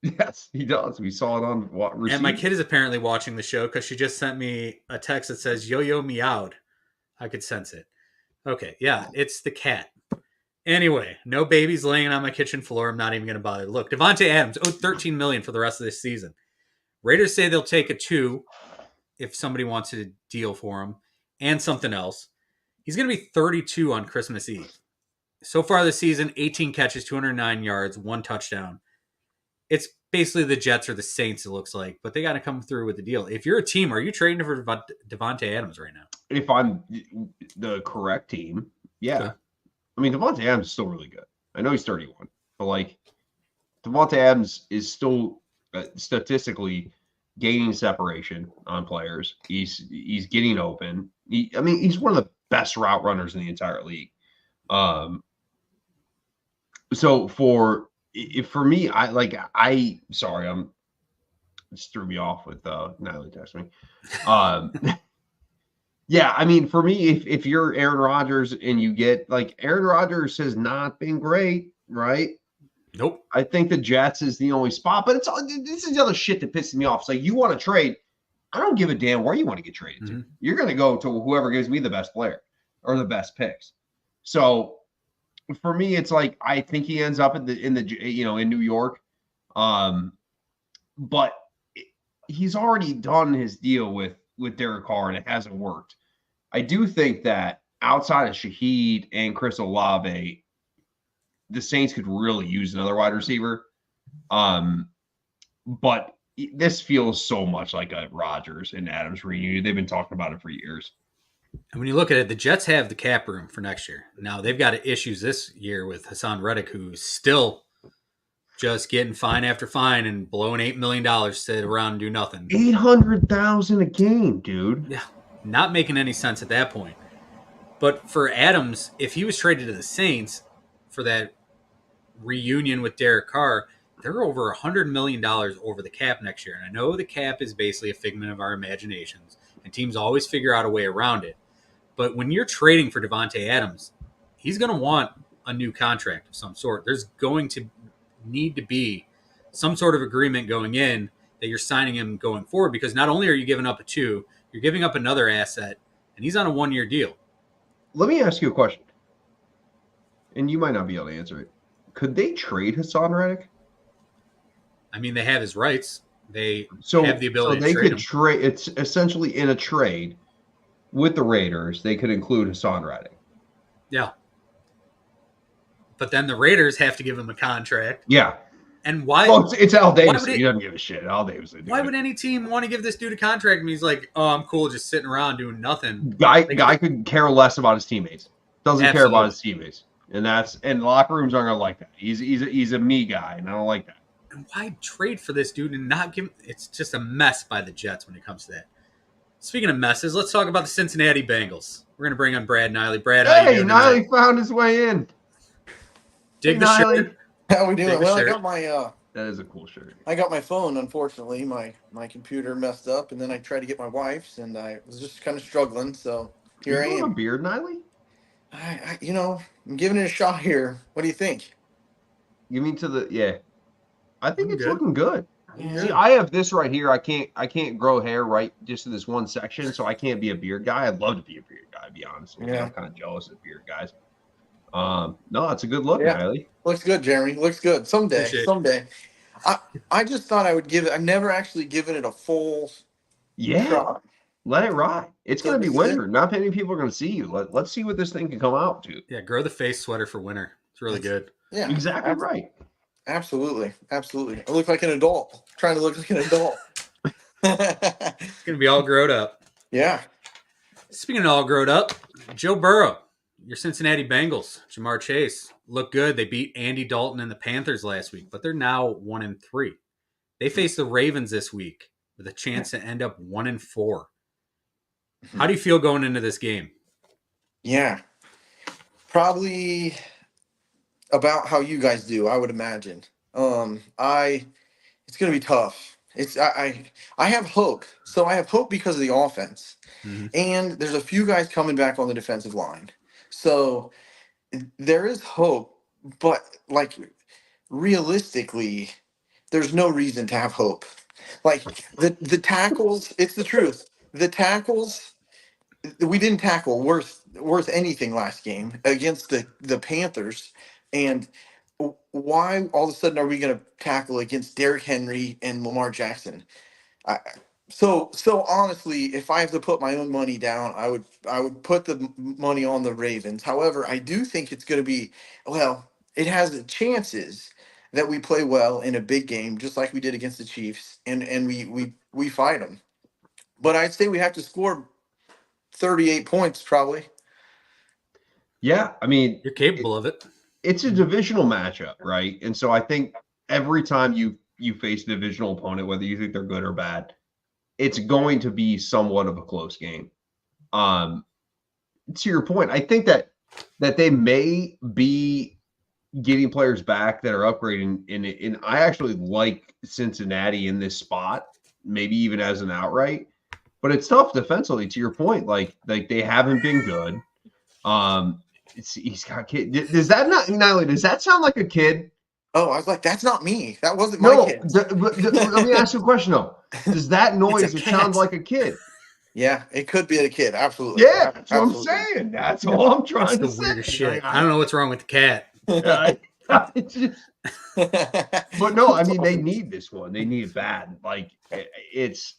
Yes, he does. We saw it on receipt. And my kid is apparently watching the show because she just sent me a text that says, yo-yo meowed. I could sense it. Okay, yeah, it's the cat. Anyway, no babies laying on my kitchen floor. I'm not even going to bother. Look, Davante Adams owed $13 million for the rest of this season. Raiders say they'll take a 2 if somebody wants a deal for him and something else. He's going to be 32 on Christmas Eve. So far this season, 18 catches, 209 yards, 1 touchdown. It's basically the Jets or the Saints, it looks like, but they got to come through with the deal. If you're a team, are you trading for Davante Adams right now? If I'm the correct team, yeah. Okay. I mean, Davante Adams is still really good. I know he's 31, but like Davante Adams is still statistically gaining separation on players. He's getting open. He's one of the best route runners in the entire league. So for me, sorry, just threw me off with Natalie texting me. Yeah, I mean, for me, if you're Aaron Rodgers and you get Aaron Rodgers has not been great, right? Nope. I think the Jets is the only spot, but this is the other shit that pisses me off. It's like you want to trade. I don't give a damn where you want to get traded to. You're going to go to whoever gives me the best player or the best picks. So for me, it's like I think he ends up in New York, but he's already done his deal with Derek Carr, and it hasn't worked. I do think that outside of Shaheed and Chris Olave, the Saints could really use another wide receiver. But this feels so much like a Rodgers and Adams reunion. They've been talking about it for years. And when you look at it, the Jets have the cap room for next year. Now, they've got issues this year with Hassan Reddick, who's still just getting fine after fine and blowing $8 million to sit around and do nothing. 800,000 a game, dude. Yeah, not making any sense at that point. But for Adams, if he was traded to the Saints for that reunion with Derek Carr, they're over $100 million over the cap next year. And I know the cap is basically a figment of our imaginations, and teams always figure out a way around it. But when you're trading for Davante Adams, he's going to want a new contract of some sort. There's going to need to be some sort of agreement going in that you're signing him going forward, because not only are you giving up a 2, you're giving up another asset, and he's on a 1-year deal. Let me ask you a question, and you might not be able to answer it. Could they trade Hassan Reddick? I mean, they have his rights. They have the ability they to trade could him. trade. It's essentially in a trade with the Raiders. They could include Hassan Reddick. Yeah. But then the Raiders have to give him a contract. Yeah. And why? Well, it's Al Davis. would it- He doesn't give a shit. Al Davis. Why would any team want to give this dude a contract? And he's like, "Oh, I'm cool, just sitting around doing nothing." Guy could care less about his teammates. Doesn't care Absolutely. about his teammates, and locker rooms aren't gonna like that. He's a me guy, and I don't like that. And why trade for this dude and not give him? It's just a mess by the Jets when it comes to that. Speaking of messes, let's talk about the Cincinnati Bengals. We're gonna bring on Brad Niley. Brad, how you Hey, doing tonight? Niley found his way in. Dig the Niley. shirt. How we doing? Big Well, shirt. That is a cool shirt. I got my phone. Unfortunately, my computer messed up, and then I tried to get my wife's, and I was just kind of struggling. So here I You growing a am. beard, Niley? I'm giving it a shot here. What do you think? You mean to the yeah? I think I'm it's good. looking good. Yeah. See, I have this right here. I can't grow hair right just in this one section, so I can't be a beard guy. I'd love to be a beard guy, to be honest with you. Yeah. I'm kind of jealous of beard guys. No, it's a good look, Yeah. Niley. Looks good, Jeremy. Looks good. Appreciate it. Someday. I just thought I would give it. I've never actually given it a full Yeah, shot. let it ride. It's So gonna be this is winter. Not many people are gonna see you. Let's see what this thing can come out to. Yeah, grow the face sweater for winter. It's really good. Yeah. Exactly right. Absolutely. Absolutely. I look like an adult. Trying to look like an adult. It's gonna be all grown up. Yeah. Speaking of all grown up, Joe Burrow, your Cincinnati Bengals, Jamar Chase look good. They beat Andy Dalton and the Panthers last week, but they're now 1-3. They face the Ravens this week with a chance to end up 1-4. How do you feel going into this game? Yeah. Probably about how you guys do, I would imagine. It's gonna be tough. I have hope. So I have hope because of the offense. Mhm. And there's a few guys coming back on the defensive line. So there is hope, but like realistically, there's no reason to have hope. Like the tackles, it's the truth. The tackles, we didn't tackle worth anything last game against the Panthers, and why all of a sudden are we going to tackle against Derrick Henry and Lamar Jackson? So honestly, if I have to put my own money down, I would put the money on the Ravens. However, I do think it's going to be, well, it has the chances that we play well in a big game, just like we did against the Chiefs, and we fight them. But I'd say we have to score 38 points probably. Yeah, I mean, You're capable of it. it's a divisional matchup, right? And so I think every time you face a divisional opponent, whether you think they're good or bad, it's going to be somewhat of a close game. To your point, I think that they may be getting players back that are upgrading and I actually like Cincinnati in this spot, maybe even as an outright. But it's tough defensively, to your point. Like they haven't been good. He's got kid. Does that sound like a kid? Oh, I was like, that's not me. That wasn't my No. kid. Let me ask you a question though. Does that noise? It cat. sounds like a kid. Yeah, it could be a kid. Absolutely. Yeah, that's what I'm Absolutely. saying. That's all I'm That's trying the to say. weirdest shit. I don't know what's wrong with the cat. It's just- but no, I mean they need this one. They need it bad. Like it's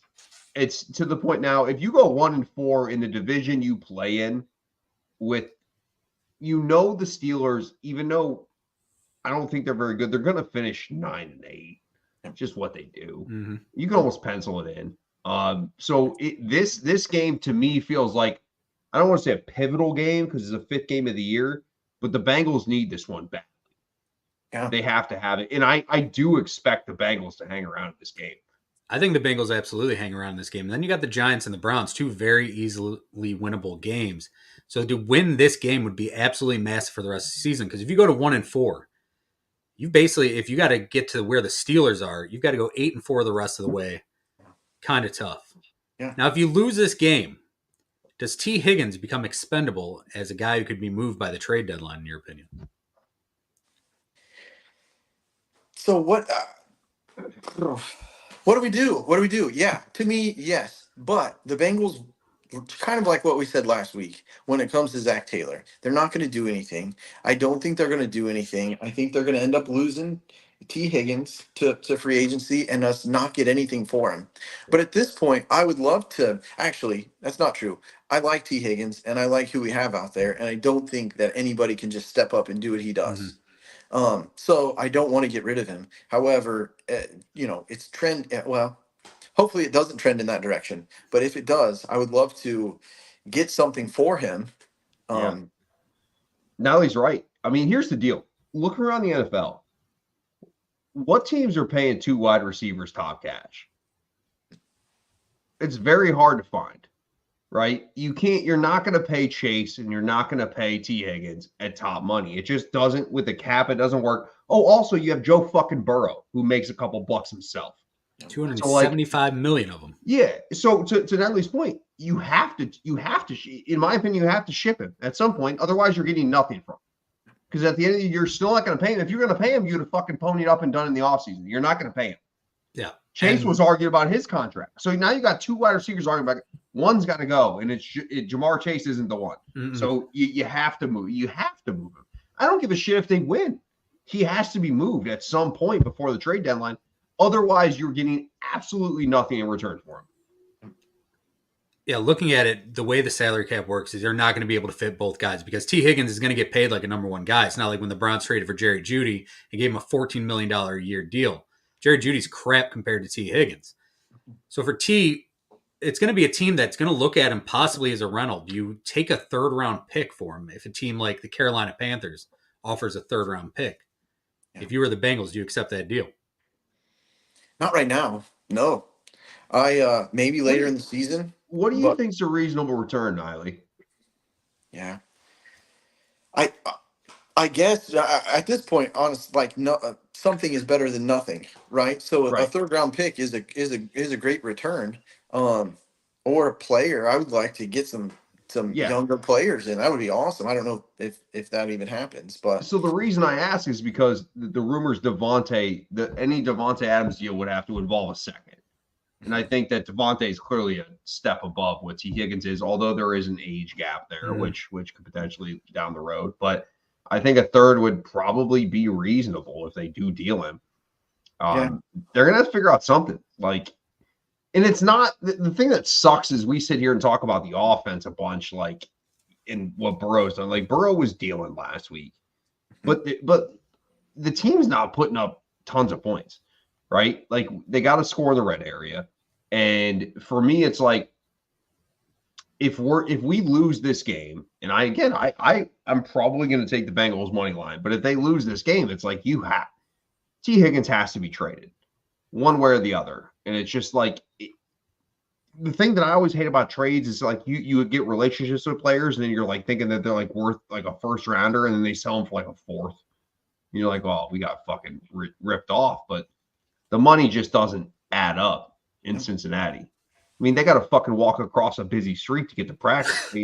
to the point now. If you go 1-4 in the division you play in, with the Steelers, even though I don't think they're very good, they're going to finish 9-8. Just what they do. Mm-hmm. You can almost pencil it in. So this game to me feels like, I don't want to say a pivotal game because it's the 5th game of the year, but the Bengals need this one back. Yeah. They have to have it. And I do expect the Bengals to hang around in this game. I think the Bengals absolutely hang around in this game. And then you got the Giants and the Browns, two very easily winnable games. So to win this game would be absolutely massive for the rest of the season. Because if you go to 1-4, you basically, if you got to get to where the Steelers are, you've got to go 8-4 the rest of the way. Kind of tough. Yeah. Now, if you lose this game, does T. Higgins become expendable as a guy who could be moved by the trade deadline, in your opinion? So what do we do? What do we do? Yeah, to me, yes. But the Bengals, kind of like what we said last week, when it comes to Zach Taylor, they're not going to do anything. I don't think they're going to do anything. I think they're going to end up losing T. Higgins to free agency and us not get anything for him. But at this point, I would love to. Actually, that's not true. I like T. Higgins and I like who we have out there. And I don't think that anybody can just step up and do what he does. Mm-hmm. So I don't want to get rid of him. However, it's trend. Well, hopefully it doesn't trend in that direction. But if it does, I would love to get something for him. Now he's right. I mean, here's the deal. Look around the NFL. What teams are paying 2 wide receivers top cash? It's very hard to find, right? You're not going to pay Chase and you're not going to pay T. Higgins at top money. It just doesn't, with the cap, it doesn't work. Oh, also you have Joe fucking Burrow who makes a couple bucks himself. 275 million of them. Yeah. So to Natalie's point, you have to, in my opinion, you have to ship him at some point. Otherwise you're getting nothing from him. Because at the end of the year, you're still not going to pay him. If you're going to pay him, you'd have fucking ponied up and done in the offseason. You're not going to pay him. Yeah. Chase was arguing about his contract. So now you got 2 wide receivers arguing about it. One's got to go, and Jamar Chase isn't the one. Mm-mm. So you have to move. You have to move him. I don't give a shit if they win. He has to be moved at some point before the trade deadline. Otherwise, you're getting absolutely nothing in return for him. Yeah, looking at it, the way the salary cap works is they're not going to be able to fit both guys because T. Higgins is going to get paid like a number one guy. It's not like when the Browns traded for Jerry Jeudy and gave him a $14 million a year deal. Jerry Judy's crap compared to T. Higgins. So for T, it's going to be a team that's going to look at him possibly as a rental. Do you take a 3rd-round pick for him if a team like the Carolina Panthers offers a 3rd-round pick? Yeah. If you were the Bengals, do you accept that deal? Not right now. No. Maybe later in the season. What do you think is a reasonable return, Niley? Yeah. I guess at this point, honestly, something is better than nothing, right? So Right. a 3rd-round pick is a great return, or a player. I would like to get some younger players in. That would be awesome. I don't know if that even happens, but so the reason I ask is because the rumors any Davante Adams deal would have to involve a second. And I think that Davante is clearly a step above what T. Higgins is, although there is an age gap there, which could potentially down the road. But I think a 3rd would probably be reasonable if they do deal him. They're going to have to figure out something. And it's not – the thing that sucks is we sit here and talk about the offense a bunch, in what Burrow's done. Burrow was dealing last week. But the team's not putting up tons of points. Right? They got to score in the red area. And for me, it's if we lose this game, and I'm probably going to take the Bengals money line, but if they lose this game, it's T. Higgins has to be traded one way or the other. And it's just the thing that I always hate about trades is you get relationships with players and then you're thinking that they're worth a 1st rounder and then they sell them for a 4th. And you're oh, we got fucking ripped off. But the money just doesn't add up in Cincinnati. I mean, they got to fucking walk across a busy street to get to practice. And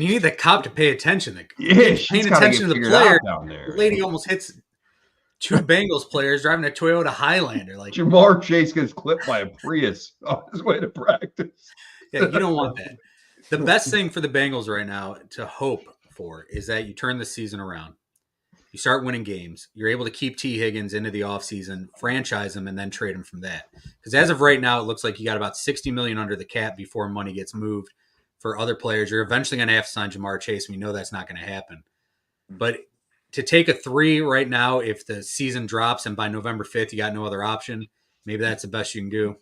you need the cop to pay attention. She's paying attention to the player. Down there. The lady almost hits 2 Bengals players driving a Toyota Highlander. Jamar Chase gets clipped by a Prius on his way to practice. Yeah, you don't want that. The best thing for the Bengals right now to hope for is that you turn the season around. You start winning games. You're able to keep T. Higgins into the offseason, franchise him, and then trade him from that. Because as of right now, it looks like you got about $60 million under the cap before money gets moved for other players. You're eventually going to have to sign Jamar Chase. We know that's not going to happen. But to take a 3 right now, if the season drops and by November 5th you got no other option, maybe that's the best you can do.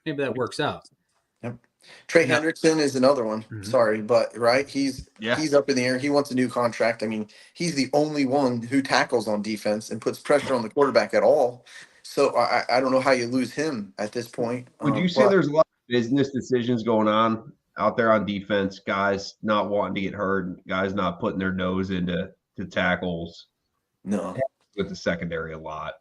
Maybe that works out. Yep. Trey No. Hendrickson is another one. Mhm. Sorry, but right, he's up in the air. He wants a new contract. I mean, he's the only one who tackles on defense and puts pressure on the quarterback at all. So I don't know how you lose him at this point. Would you say But there's a lot of business decisions going on out there on defense? Guys not wanting to get hurt, guys not putting their nose into tackles no, with the secondary a lot.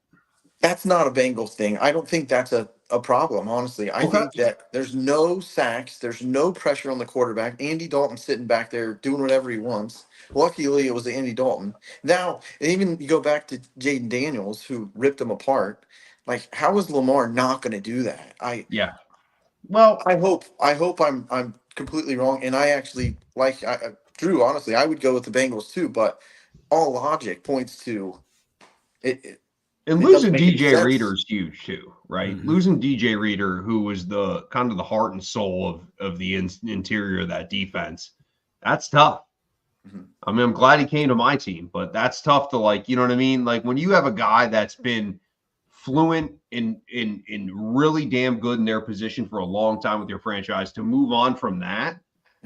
that's not a Bengals thing. I don't think that's a problem, honestly. I Okay. think that there's no sacks, there's no pressure on the quarterback. Andy Dalton sitting back there doing whatever he wants. Luckily, it was Andy Dalton. Now, even you go back to Jaden Daniels, who ripped him apart. Like, how is Lamar not going to do that? Yeah. Well, I hope I'm completely wrong, and I actually Drew. Honestly, I would go with the Bengals too, but all logic points to it. and It doesn't losing make any DJ sense. Reader is huge too, right? Mhm. Losing DJ Reader, who was the kind of the heart and soul of the interior of that defense, that's tough. Mhm. I mean, I'm glad he came to my team, but that's tough to, like, you know what I mean? Like, when you have a guy that's been fluent in really damn good in their position for a long time with your franchise, to move on from that,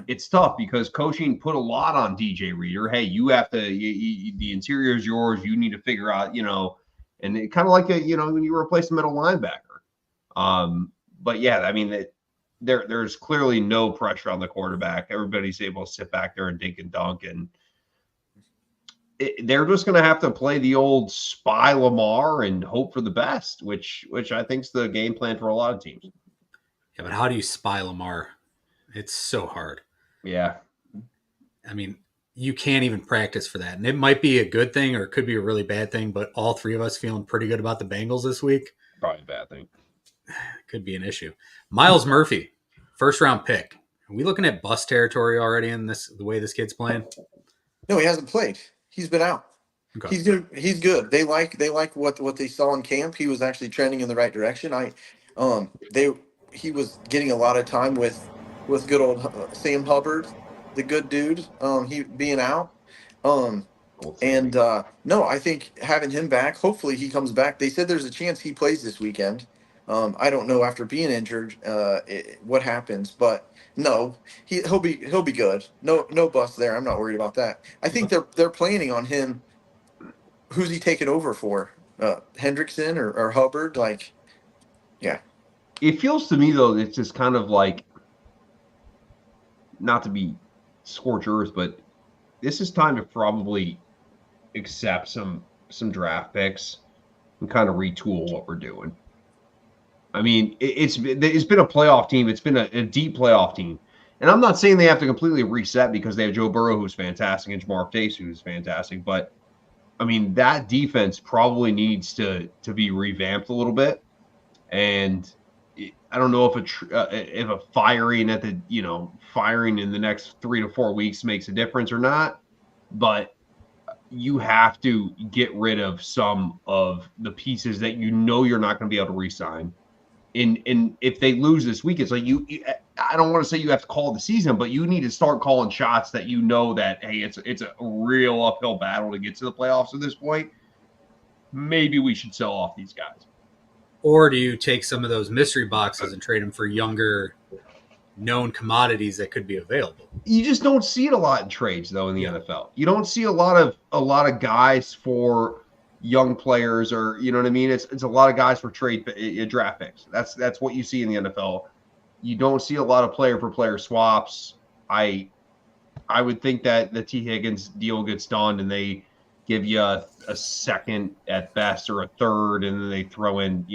it's tough because coaching put a lot on DJ Reader. Hey, you have to, the interior is yours. You need to figure out, and it kind of like when you replace a middle linebacker. But yeah, I mean, there's clearly no pressure on the quarterback. Everybody's able to sit back there and dink and dunk, and they're just going to have to play the old spy Lamar and hope for the best, which I think is the game plan for a lot of teams. Yeah, but how do you spy Lamar? It's so hard. Yeah. I mean, you can't even practice for that. And it might be a good thing or it could be a really bad thing, but all three of us feeling pretty good about the Bengals this week. Probably a bad thing. Could be an issue. Miles Murphy, first round pick. Are we looking at bust territory already in the way this kid's playing? No, he hasn't played. He's been out. Okay. He's good. He's good. They like what they saw in camp. He was actually trending in the right direction. He was getting a lot of time with good old Sam Hubbard, the good dude. He being out. And no, I think having him back, hopefully he comes back. They said there's a chance he plays this weekend. I don't know after being injured what happens, but no, he'll be good. No bust there. I'm not worried about that. I think they're planning on him. Who's he taking over for? Hendrickson or Hubbard? Like, yeah. It feels to me, though, it's just kind of like, not to be scorched earth, but this is time to probably accept some draft picks and kind of retool what we're doing. I mean, it's been a playoff team. It's been a deep playoff team. And I'm not saying they have to completely reset because they have Joe Burrow, who's fantastic, and Jamar Chase, who's fantastic. But, I mean, that defense probably needs to be revamped a little bit. And I don't know if a firing firing in the next 3 to 4 weeks makes a difference or not. But you have to get rid of some of the pieces that you're not going to be able to re-sign. And if they lose this week, it's like I don't want to say you have to call the season, but you need to start calling shots that that, hey, it's a real uphill battle to get to the playoffs at this point. Maybe we should sell off these guys. Or do you take some of those mystery boxes and trade them for younger, known commodities that could be available? You just don't see it a lot in trades, though, in the NFL. You don't see a lot of guys for young players, or you know what I mean. It's a lot of guys for draft picks. That's what you see in the NFL. You don't see a lot of player for player swaps. I would think that the T. Higgins deal gets done and they give you a second at best or a third, and then they throw in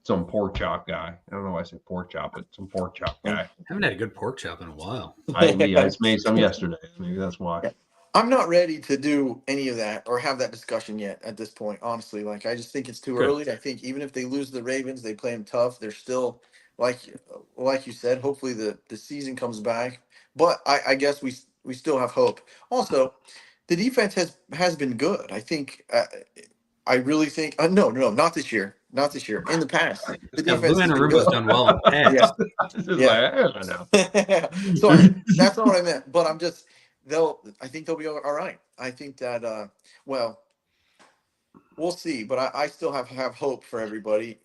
some pork chop guy. I don't know why I said pork chop, but some pork chop guy. I haven't had a good pork chop in a while. I just made some yesterday. Maybe that's why. I'm not ready to do any of that or have that discussion yet at this point, honestly. Like, I just think it's too early. I think even if they lose the Ravens, they play them tough. They're still, like you said, hopefully the season comes back. But I guess we still have hope. Also, the defense has been good. I think I really think no, not this year. Not this year. In the past, the Yeah, defense Lou has been Anarumo's good. done well in the past. Sorry, that's not what I meant. But I think they'll be all right. I think that we'll see. But I still have hope for everybody.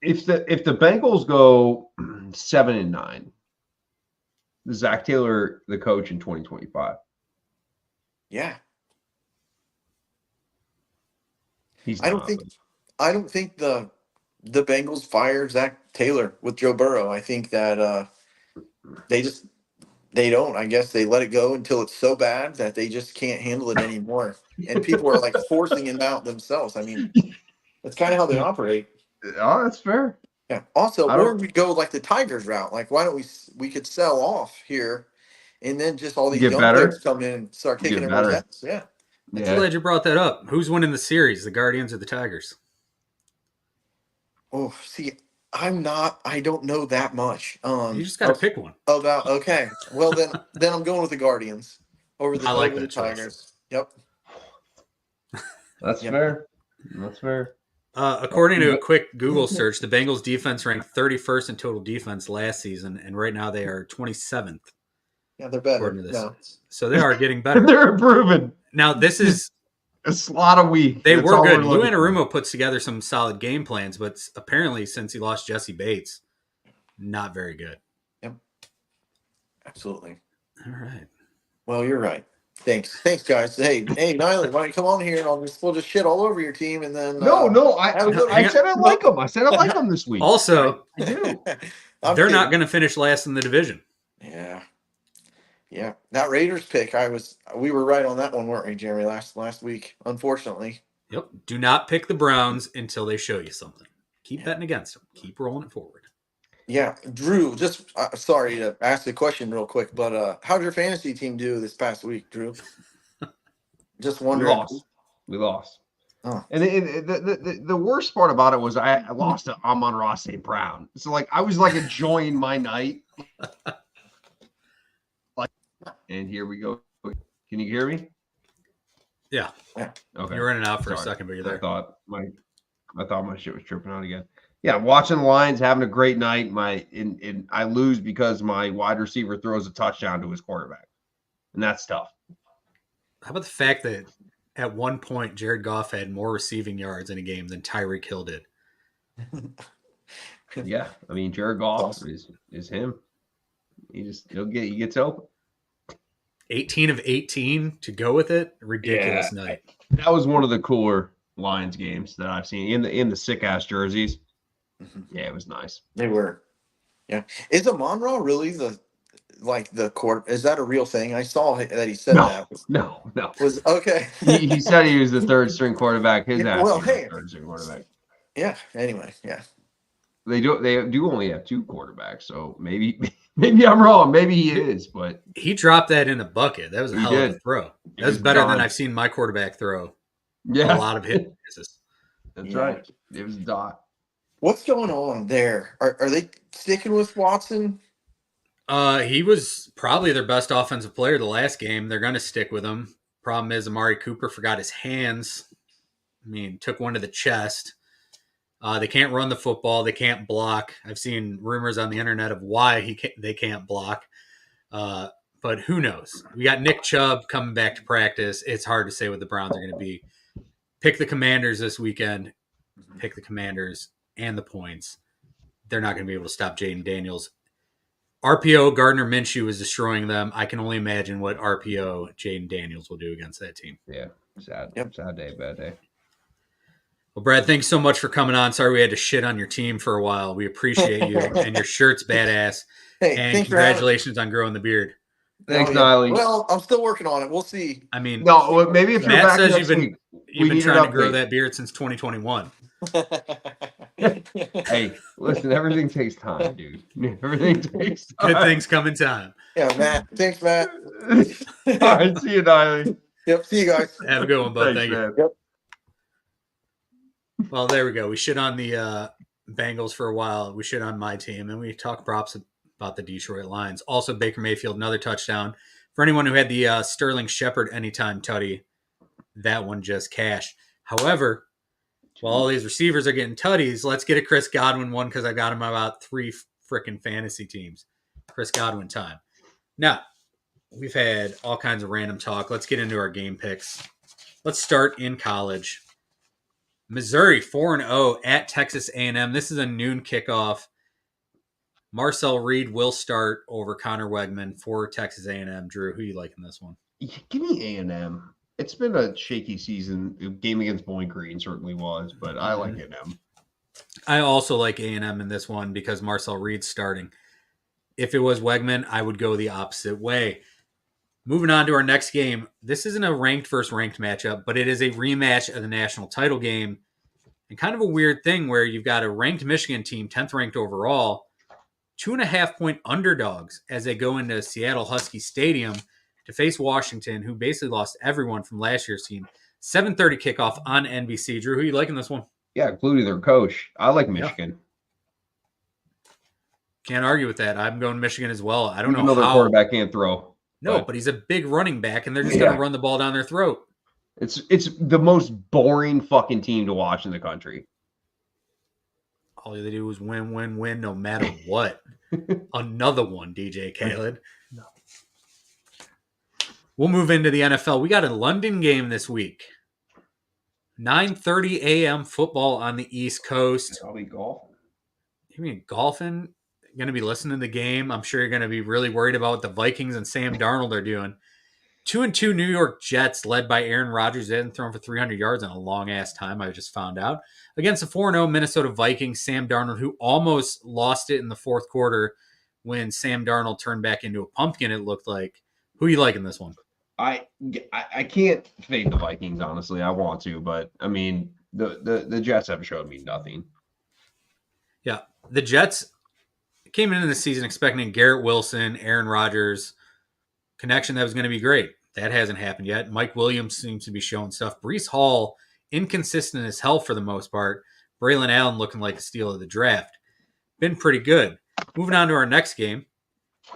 If the Bengals go 7-9, is Zach Taylor the coach in 2025? Yeah. He's I don't not. think the Bengals fire Zach Taylor with Joe Burrow. I think that they don't. I guess they let it go until it's so bad that they just can't handle it anymore. And people are like forcing it out themselves. I mean, that's kind of how they operate. Oh, that's fair. Yeah. Also, I or don't we go like the Tigers route. Like, why don't we could sell off here, and then just all these get young players better. come in and start kicking Get everyone's better. ass. Yeah. I'm Yeah. glad you brought that up. Who's winning the series, the Guardians or the Tigers? Oh, see, I don't know that much. You just got to pick one. About okay. Well then I'm going with the Guardians over I like the that choice. Tigers. Yep. That's Yep. fair. That's fair. According to a quick Google search, the Bengals defense ranked 31st in total defense last season, and right now they are 27th. Yeah, they're better. According to this. No. So they are getting better. They're improving. Now, this is A slot a week. they That's were all good. we're Lou looking for. Anarumo puts together some solid game plans, but apparently since he lost Jesse Bates, not very good. Absolutely. All right. Well, you're right. Thanks, guys. Hey, Nyland, why don't you come on here and we'll just shit all over your team and then No. have a good I hang said I like them. I said I like them this week. Also, I do. I'm they're not kidding. going to finish last in the division. Yeah. Yeah. That Raiders pick, we were right on that one, weren't we, Jeremy, last week, unfortunately. Yep. Do not pick the Browns until they show you something. Keep betting against them. Keep rolling it forward. Yeah, Drew, just sorry to ask the question real quick, but how'd your fantasy team do this past week, Drew? Just We wondering. lost. Oh. And the worst part about it was I lost to Amon-Ra St. Brown. So like I was like enjoying my night. And here we go. Can you hear me? Yeah. Okay. You were in and out for a Sorry. second, but you're there. I thought my shit was tripping out again. Yeah, watching the Lions, having a great night. And I lose because my wide receiver throws a touchdown to his quarterback, and that's tough. How about the fact that at one point Jared Goff had more receiving yards in a game than Tyreek Hill did? Yeah, I mean Jared Goff is him. He gets open. 18 of 18 to go with it. Ridiculous night. That was one of the cooler Lions games that I've seen in the sick ass jerseys. Yeah, it was nice. They were. Yeah. Is Amon-Ra really the court? Is that a real thing? I saw that he said that. No. Was okay. he said he was the third string quarterback. His ass was the third string quarterback. Yeah. Anyway, yeah. They do only have two quarterbacks, so maybe I'm wrong. Maybe he is, but he dropped that in a bucket. That was a hell of a throw. That was better than I've seen my quarterback throw. Yeah, a lot of hit misses. That's right. It was a dot. What's going on there? Are they sticking with Watson? He was probably their best offensive player the last game. They're going to stick with him. Problem is, Amari Cooper forgot his hands. I mean, took one to the chest. They can't run the football. They can't block. I've seen rumors on the internet of why they can't block. But who knows? We got Nick Chubb coming back to practice. It's hard to say what the Browns are going to be. Pick the Commanders this weekend. Pick the Commanders and the points. They're not going to be able to stop Jaden Daniels. RPO, Gardner Minshew is destroying them. I can only imagine what RPO, Jaden Daniels will do against that team. Yeah, sad. Yep. Sad day, bad day. Well, Brad, thanks so much for coming on. Sorry we had to shit on your team for a while. We appreciate you, and your shirt's badass. Hey, and congratulations on growing the beard. Thanks, Niley. Well, I'm still working on it. We'll see. I mean, no, maybe if you're Matt back says next week, you've been trying to grow that beard since 2021. Hey, listen, everything takes time, dude. Everything takes time. Good things come in time. Yeah, Matt. Thanks, Matt. All right, see you, Niley. Yep, see you guys. Have a good one, bud. Thanks, Thank man. you. Yep. Well, there we go. We shit on the Bengals for a while. We shit on my team, and we talk props about the Detroit Lions. Also, Baker Mayfield, another touchdown. For anyone who had the Sterling Shepard anytime tutty, that one just cashed. However, while all these receivers are getting tutties, let's get a Chris Godwin one because I got him about 3 freaking fantasy teams. Chris Godwin time. Now, we've had all kinds of random talk. Let's get into our game picks. Let's start in college. Missouri 4-0 at Texas A&M. This is a noon kickoff. Marcel Reed will start over Connor Wegman for Texas A&M. Drew, who you like in this one? Give me A&M. It's been a shaky season. Game against Bowling Green certainly was, but I like A&M. I also like A&M in this one because Marcel Reed's starting. If it was Wegman, I would go the opposite way. Moving on to our next game. This isn't a ranked versus ranked matchup, but it is a rematch of the national title game. And kind of a weird thing where you've got a ranked Michigan team, 10th ranked overall, 2.5-point underdogs as they go into Seattle Husky Stadium to face Washington, who basically lost everyone from last year's team. 7:30 kickoff on NBC. Drew, who you liking this one? Yeah, including their coach. I like Michigan. Can't argue with that. I'm going Michigan as well. I don't Even know though their how. quarterback can't throw. No, but he's a big running back, and they're just going to run the ball down their throat. It's the most boring fucking team to watch in the country. All they do is win, win, win, no matter what. Another one, DJ Khaled. No. We'll move into the NFL. We got a London game this week. 9:30 a.m. football on the East Coast. I'll be golfing. You mean golfing? Going to be listening to the game. I'm sure you're going to be really worried about what the Vikings and Sam Darnold are doing. 2-2 New York Jets, led by Aaron Rodgers. They hadn't thrown for 300 yards in a long-ass time, I just found out. Against the 4-0 Minnesota Vikings, Sam Darnold, who almost lost it in the fourth quarter when Sam Darnold turned back into a pumpkin, it looked like. Who you like in this one? I can't fade the Vikings, honestly. I want to, but, I mean, the Jets have showed me nothing. Yeah, the Jets came into the season expecting Garrett Wilson, Aaron Rodgers connection that was going to be great. That hasn't happened yet. Mike Williams seems to be showing stuff. Breece Hall, inconsistent as hell for the most part. Braylon Allen looking like a steal of the draft. Been pretty good. Moving on to our next game.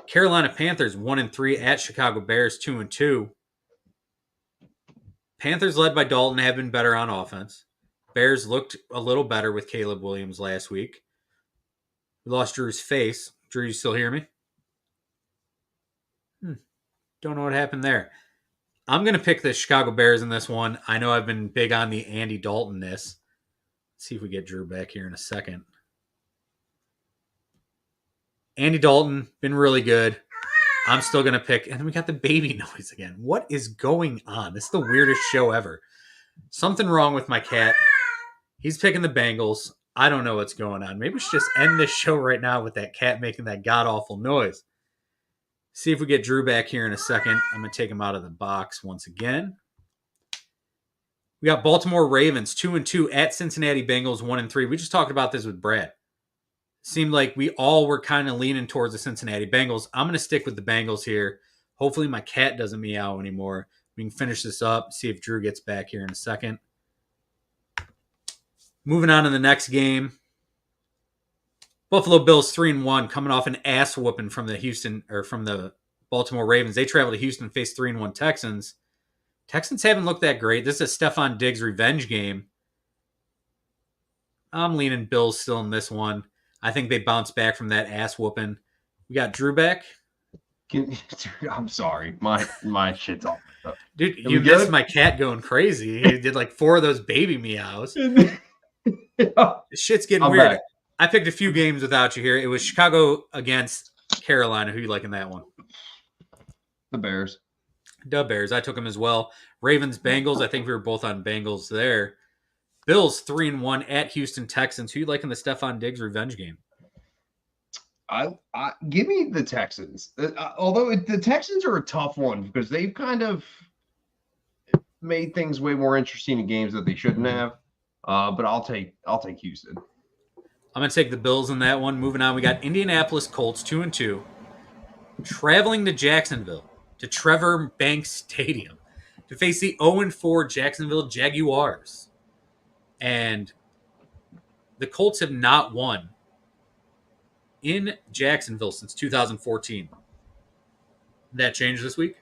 Carolina Panthers 1-3 at Chicago Bears 2-2. Panthers led by Dalton have been better on offense. Bears looked a little better with Caleb Williams last week. We lost Drew's face. Drew, you still hear me? Don't know what happened there. I'm going to pick the Chicago Bears in this one. I know I've been big on the Andy Dalton-ness. Let's see if we get Drew back here in a second. Andy Dalton, been really good. I'm still going to pick. And then we got the baby noise again. What is going on? This is the weirdest show ever. Something wrong with my cat. He's picking the Bengals. I don't know what's going on. Maybe we should just end this show right now with that cat making that god-awful noise. See if we get Drew back here in a second. I'm going to take him out of the box once again. We got Baltimore Ravens 2-2 at Cincinnati Bengals 1-3. We just talked about this with Brad. Seemed like we all were kind of leaning towards the Cincinnati Bengals. I'm going to stick with the Bengals here. Hopefully my cat doesn't meow anymore. We can finish this up, see if Drew gets back here in a second. Moving on to the next game. Buffalo Bills 3-1, coming off an ass whooping from the Baltimore Ravens. They travel to Houston and face 3-1 Texans. Texans haven't looked that great. This is a Stephon Diggs revenge game. I'm leaning Bills still in this one. I think they bounce back from that ass whooping. We got Drew back. I'm sorry. My shit's all up. Dude, you missed my cat going crazy. He did like 4 of those baby meows. This shit's getting weird. Back. I picked a few games without you here. It was Chicago against Carolina. Who you like in that one? The Bears. The Bears. I took them as well. Ravens, Bengals. I think we were both on Bengals there. Bills 3-1 at Houston Texans. Who you like in the Stephon Diggs revenge game? I give me the Texans. Although the Texans are a tough one because they've kind of made things way more interesting in games that they shouldn't have. But I'll take Houston. I'm going to take the Bills in that one. Moving on, we got Indianapolis Colts 2-2. Traveling to Jacksonville, to Trevor Banks Stadium, to face the 0-4 Jacksonville Jaguars. And the Colts have not won in Jacksonville since 2014. That changed this week?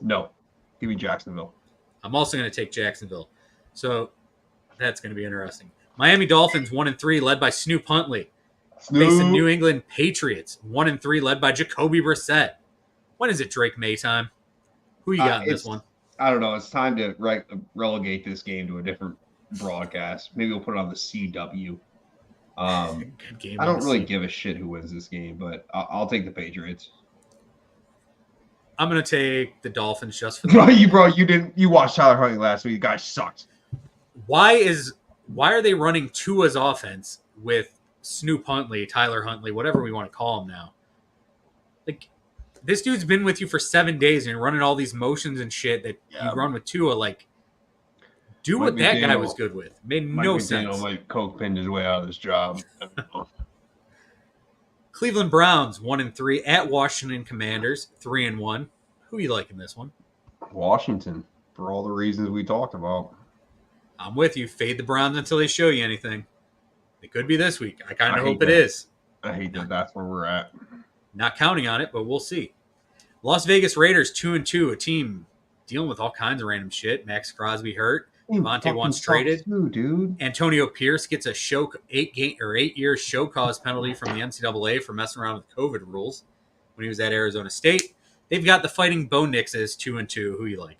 No. Give me Jacksonville. I'm also going to take Jacksonville. So that's going to be interesting. Miami Dolphins 1-3, led by Snoop Huntley. Facing New England Patriots 1-3, led by Jacoby Brissett. When is it Drake May time? Who you got in this one? I don't know. It's time to relegate this game to a different broadcast. Maybe we'll put it on the CW. Good game. I on don't the really seat. give a shit who wins this game, but I'll take the Patriots. I'm gonna take the Dolphins just for the. Bro, you watched Tyler Huntley last week. The guy sucked. Why are they running Tua's offense with Snoop Huntley, Tyler Huntley, whatever we want to call him now? Like, this dude's been with you for 7 days and you're running all these motions and shit that you run with Tua. Like, do Mike what that guy McDaniel- was good with. Made Mike no McDaniel sense. might coke pinned his way out of this job. I don't know. Cleveland Browns 1-3 at Washington Commanders 3-1. Who you like in this one? Washington, for all the reasons we talked about. I'm with you. Fade the Browns until they show you anything. It could be this week. I kind I of hate hope it that. is. I hate that that's where we're at. Not counting on it, but we'll see. Las Vegas Raiders 2-2, a team dealing with all kinds of random shit. Max Crosby hurt. Davante once traded. Too, dude. Antonio Pierce gets a 8-year show cause penalty from the NCAA for messing around with COVID rules when he was at Arizona State. They've got the Fighting Bo Nixes 2-2. Who you like?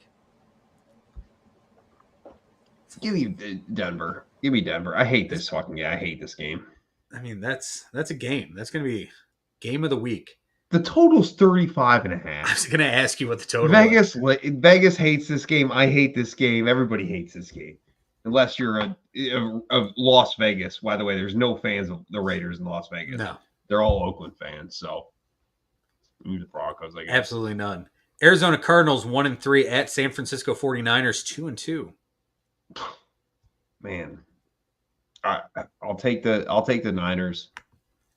Give me Denver. Give me Denver. I hate this fucking game. I hate this game. I mean, that's a game. That's going to be game of the week. The total's 35.5. I was going to ask you what the total was. Vegas hates this game. I hate this game. Everybody hates this game. Unless you're of Las Vegas. By the way, there's no fans of the Raiders in Las Vegas. No, They're all Oakland fans. So, the Broncos, I guess. absolutely none. Arizona Cardinals 1-3 at San Francisco 49ers 2-2. Man, I'll take the Niners.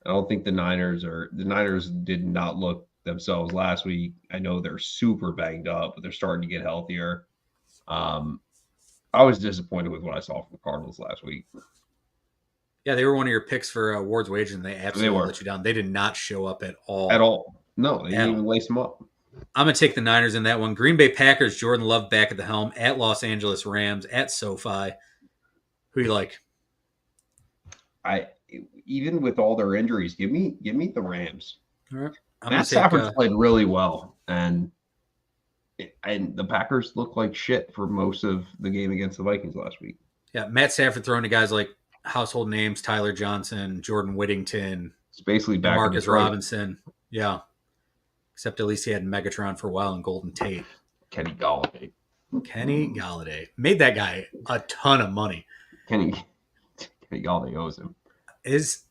I don't think the Niners did not look themselves last week. I know they're super banged up, but they're starting to get healthier. I was disappointed with what I saw from the Cardinals last week. Yeah, they were one of your picks for Ward's Wages, and they absolutely let you down. They did not show up at all. At all. No, they didn't even lace them up. I'm going to take the Niners in that one. Green Bay Packers, Jordan Love back at the helm, at Los Angeles Rams, at SoFi. Who you like? Even with all their injuries, give me the Rams. All right. Matt Stafford played really well, and the Packers looked like shit for most of the game against the Vikings last week. Yeah, Matt Stafford throwing to guys like household names, Tyler Johnson, Jordan Whittington. It's basically back Marcus Robinson. Yeah. Except at least he had Megatron for a while and Golden Tate. Kenny Galladay. Made that guy a ton of money. Kenny Galladay owes him. His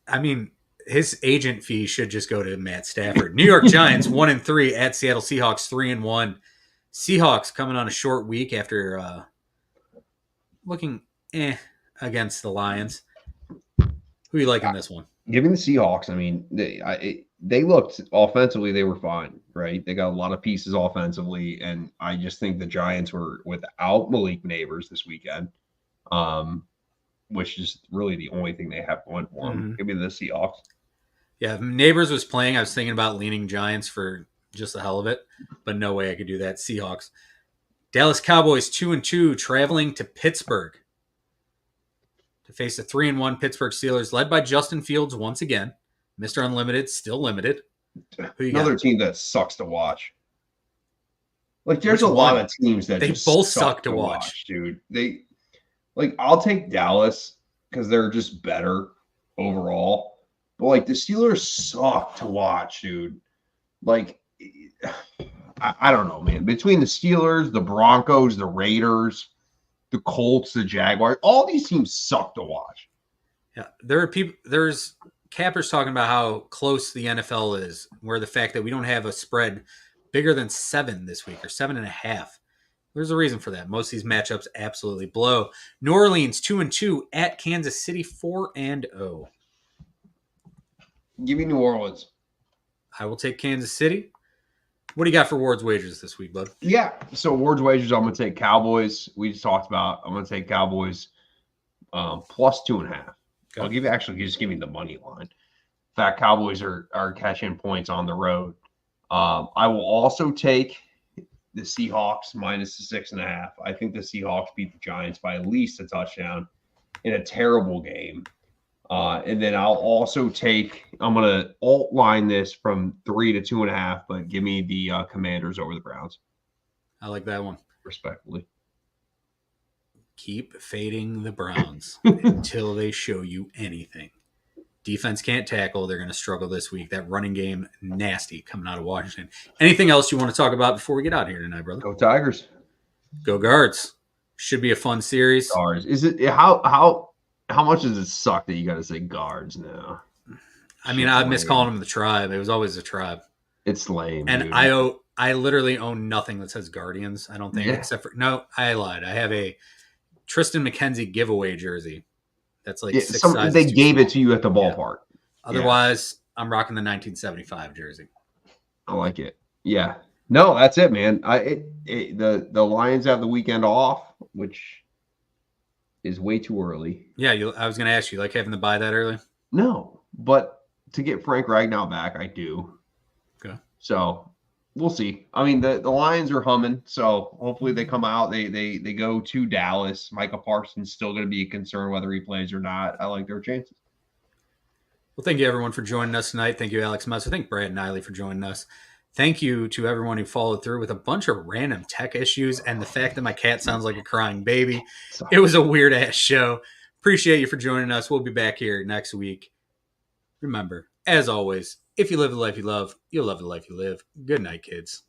agent fee should just go to Matt Stafford. New York Giants 1-3 at Seattle Seahawks 3-1. Seahawks coming on a short week after looking against the Lions. Who you like in this one? Giving the Seahawks, I mean, they looked offensively, they were fine, right? They got a lot of pieces offensively, and I just think the Giants were without Malik Neighbors this weekend, which is really the only thing they have going for them. Give me the Seahawks. Yeah, if Neighbors was playing, I was thinking about leaning Giants for just the hell of it, but no way I could do that. Seahawks. Dallas Cowboys 2-2 traveling to Pittsburgh to face the 3-1 Pittsburgh Steelers, led by Justin Fields once again. Mr. Unlimited, still limited. Another team that sucks to watch. Like, there's a lot of teams that they just both suck to watch, dude. I'll take Dallas because they're just better overall. But like the Steelers suck to watch, dude. Like, I don't know, man. Between the Steelers, the Broncos, the Raiders, the Colts, the Jaguars, all these teams suck to watch. Yeah, there's cappers talking about how close the NFL is, where the fact that we don't have a spread bigger than 7 this week or 7.5. There's a reason for that. Most of these matchups absolutely blow. New Orleans 2-2 at Kansas City 4-0. Give me New Orleans. I will take Kansas City. What do you got for Ward's Wagers this week, bud? Yeah. So Ward's Wagers, I'm going to take Cowboys. We just talked about. I'm going to take Cowboys plus 2.5. I'll give you just give me the money line. In fact, Cowboys are catching points on the road. I will also take the Seahawks minus the 6.5. I think the Seahawks beat the Giants by at least a touchdown in a terrible game. And then I'll also I'm going to alt line this from 3 to 2.5, but give me the Commanders over the Browns. I like that one. Respectfully. keep fading the Browns until they show you anything. Defense can't tackle. They're going to struggle this week. That running game, nasty, coming out of Washington. Anything else you want to talk about before we get out of here tonight, brother? Go Tigers. Go Guards. Should be a fun series. Guards. Is it how much does it suck that you got to say Guards now? I mean, I miss calling them the Tribe. It was always a Tribe. It's lame. And dude. I literally own nothing that says Guardians. I don't think, except for I lied. I have a Tristan McKenzie giveaway jersey. That's like six sizes. They gave small. it to you at the ballpark. Yeah. Otherwise, I'm rocking the 1975 jersey. I like it. Yeah. No, that's it, man. The Lions have the weekend off, which is way too early. Yeah, I was going to ask you, like having to buy that early? No, but to get Frank Ragnow back, I do. Okay. So we'll see. I mean, the Lions are humming, so hopefully they come out. They go to Dallas. Micah Parsons still going to be a concern whether he plays or not. I like their chances. Well, thank you, everyone, for joining us tonight. Thank you, Alex Messer. Thank Brad Niley for joining us. Thank you to everyone who followed through with a bunch of random tech issues and the fact that my cat sounds like a crying baby. It was a weird-ass show. Appreciate you for joining us. We'll be back here next week. Remember, as always, if you live the life you love, you'll love the life you live. Good night, kids.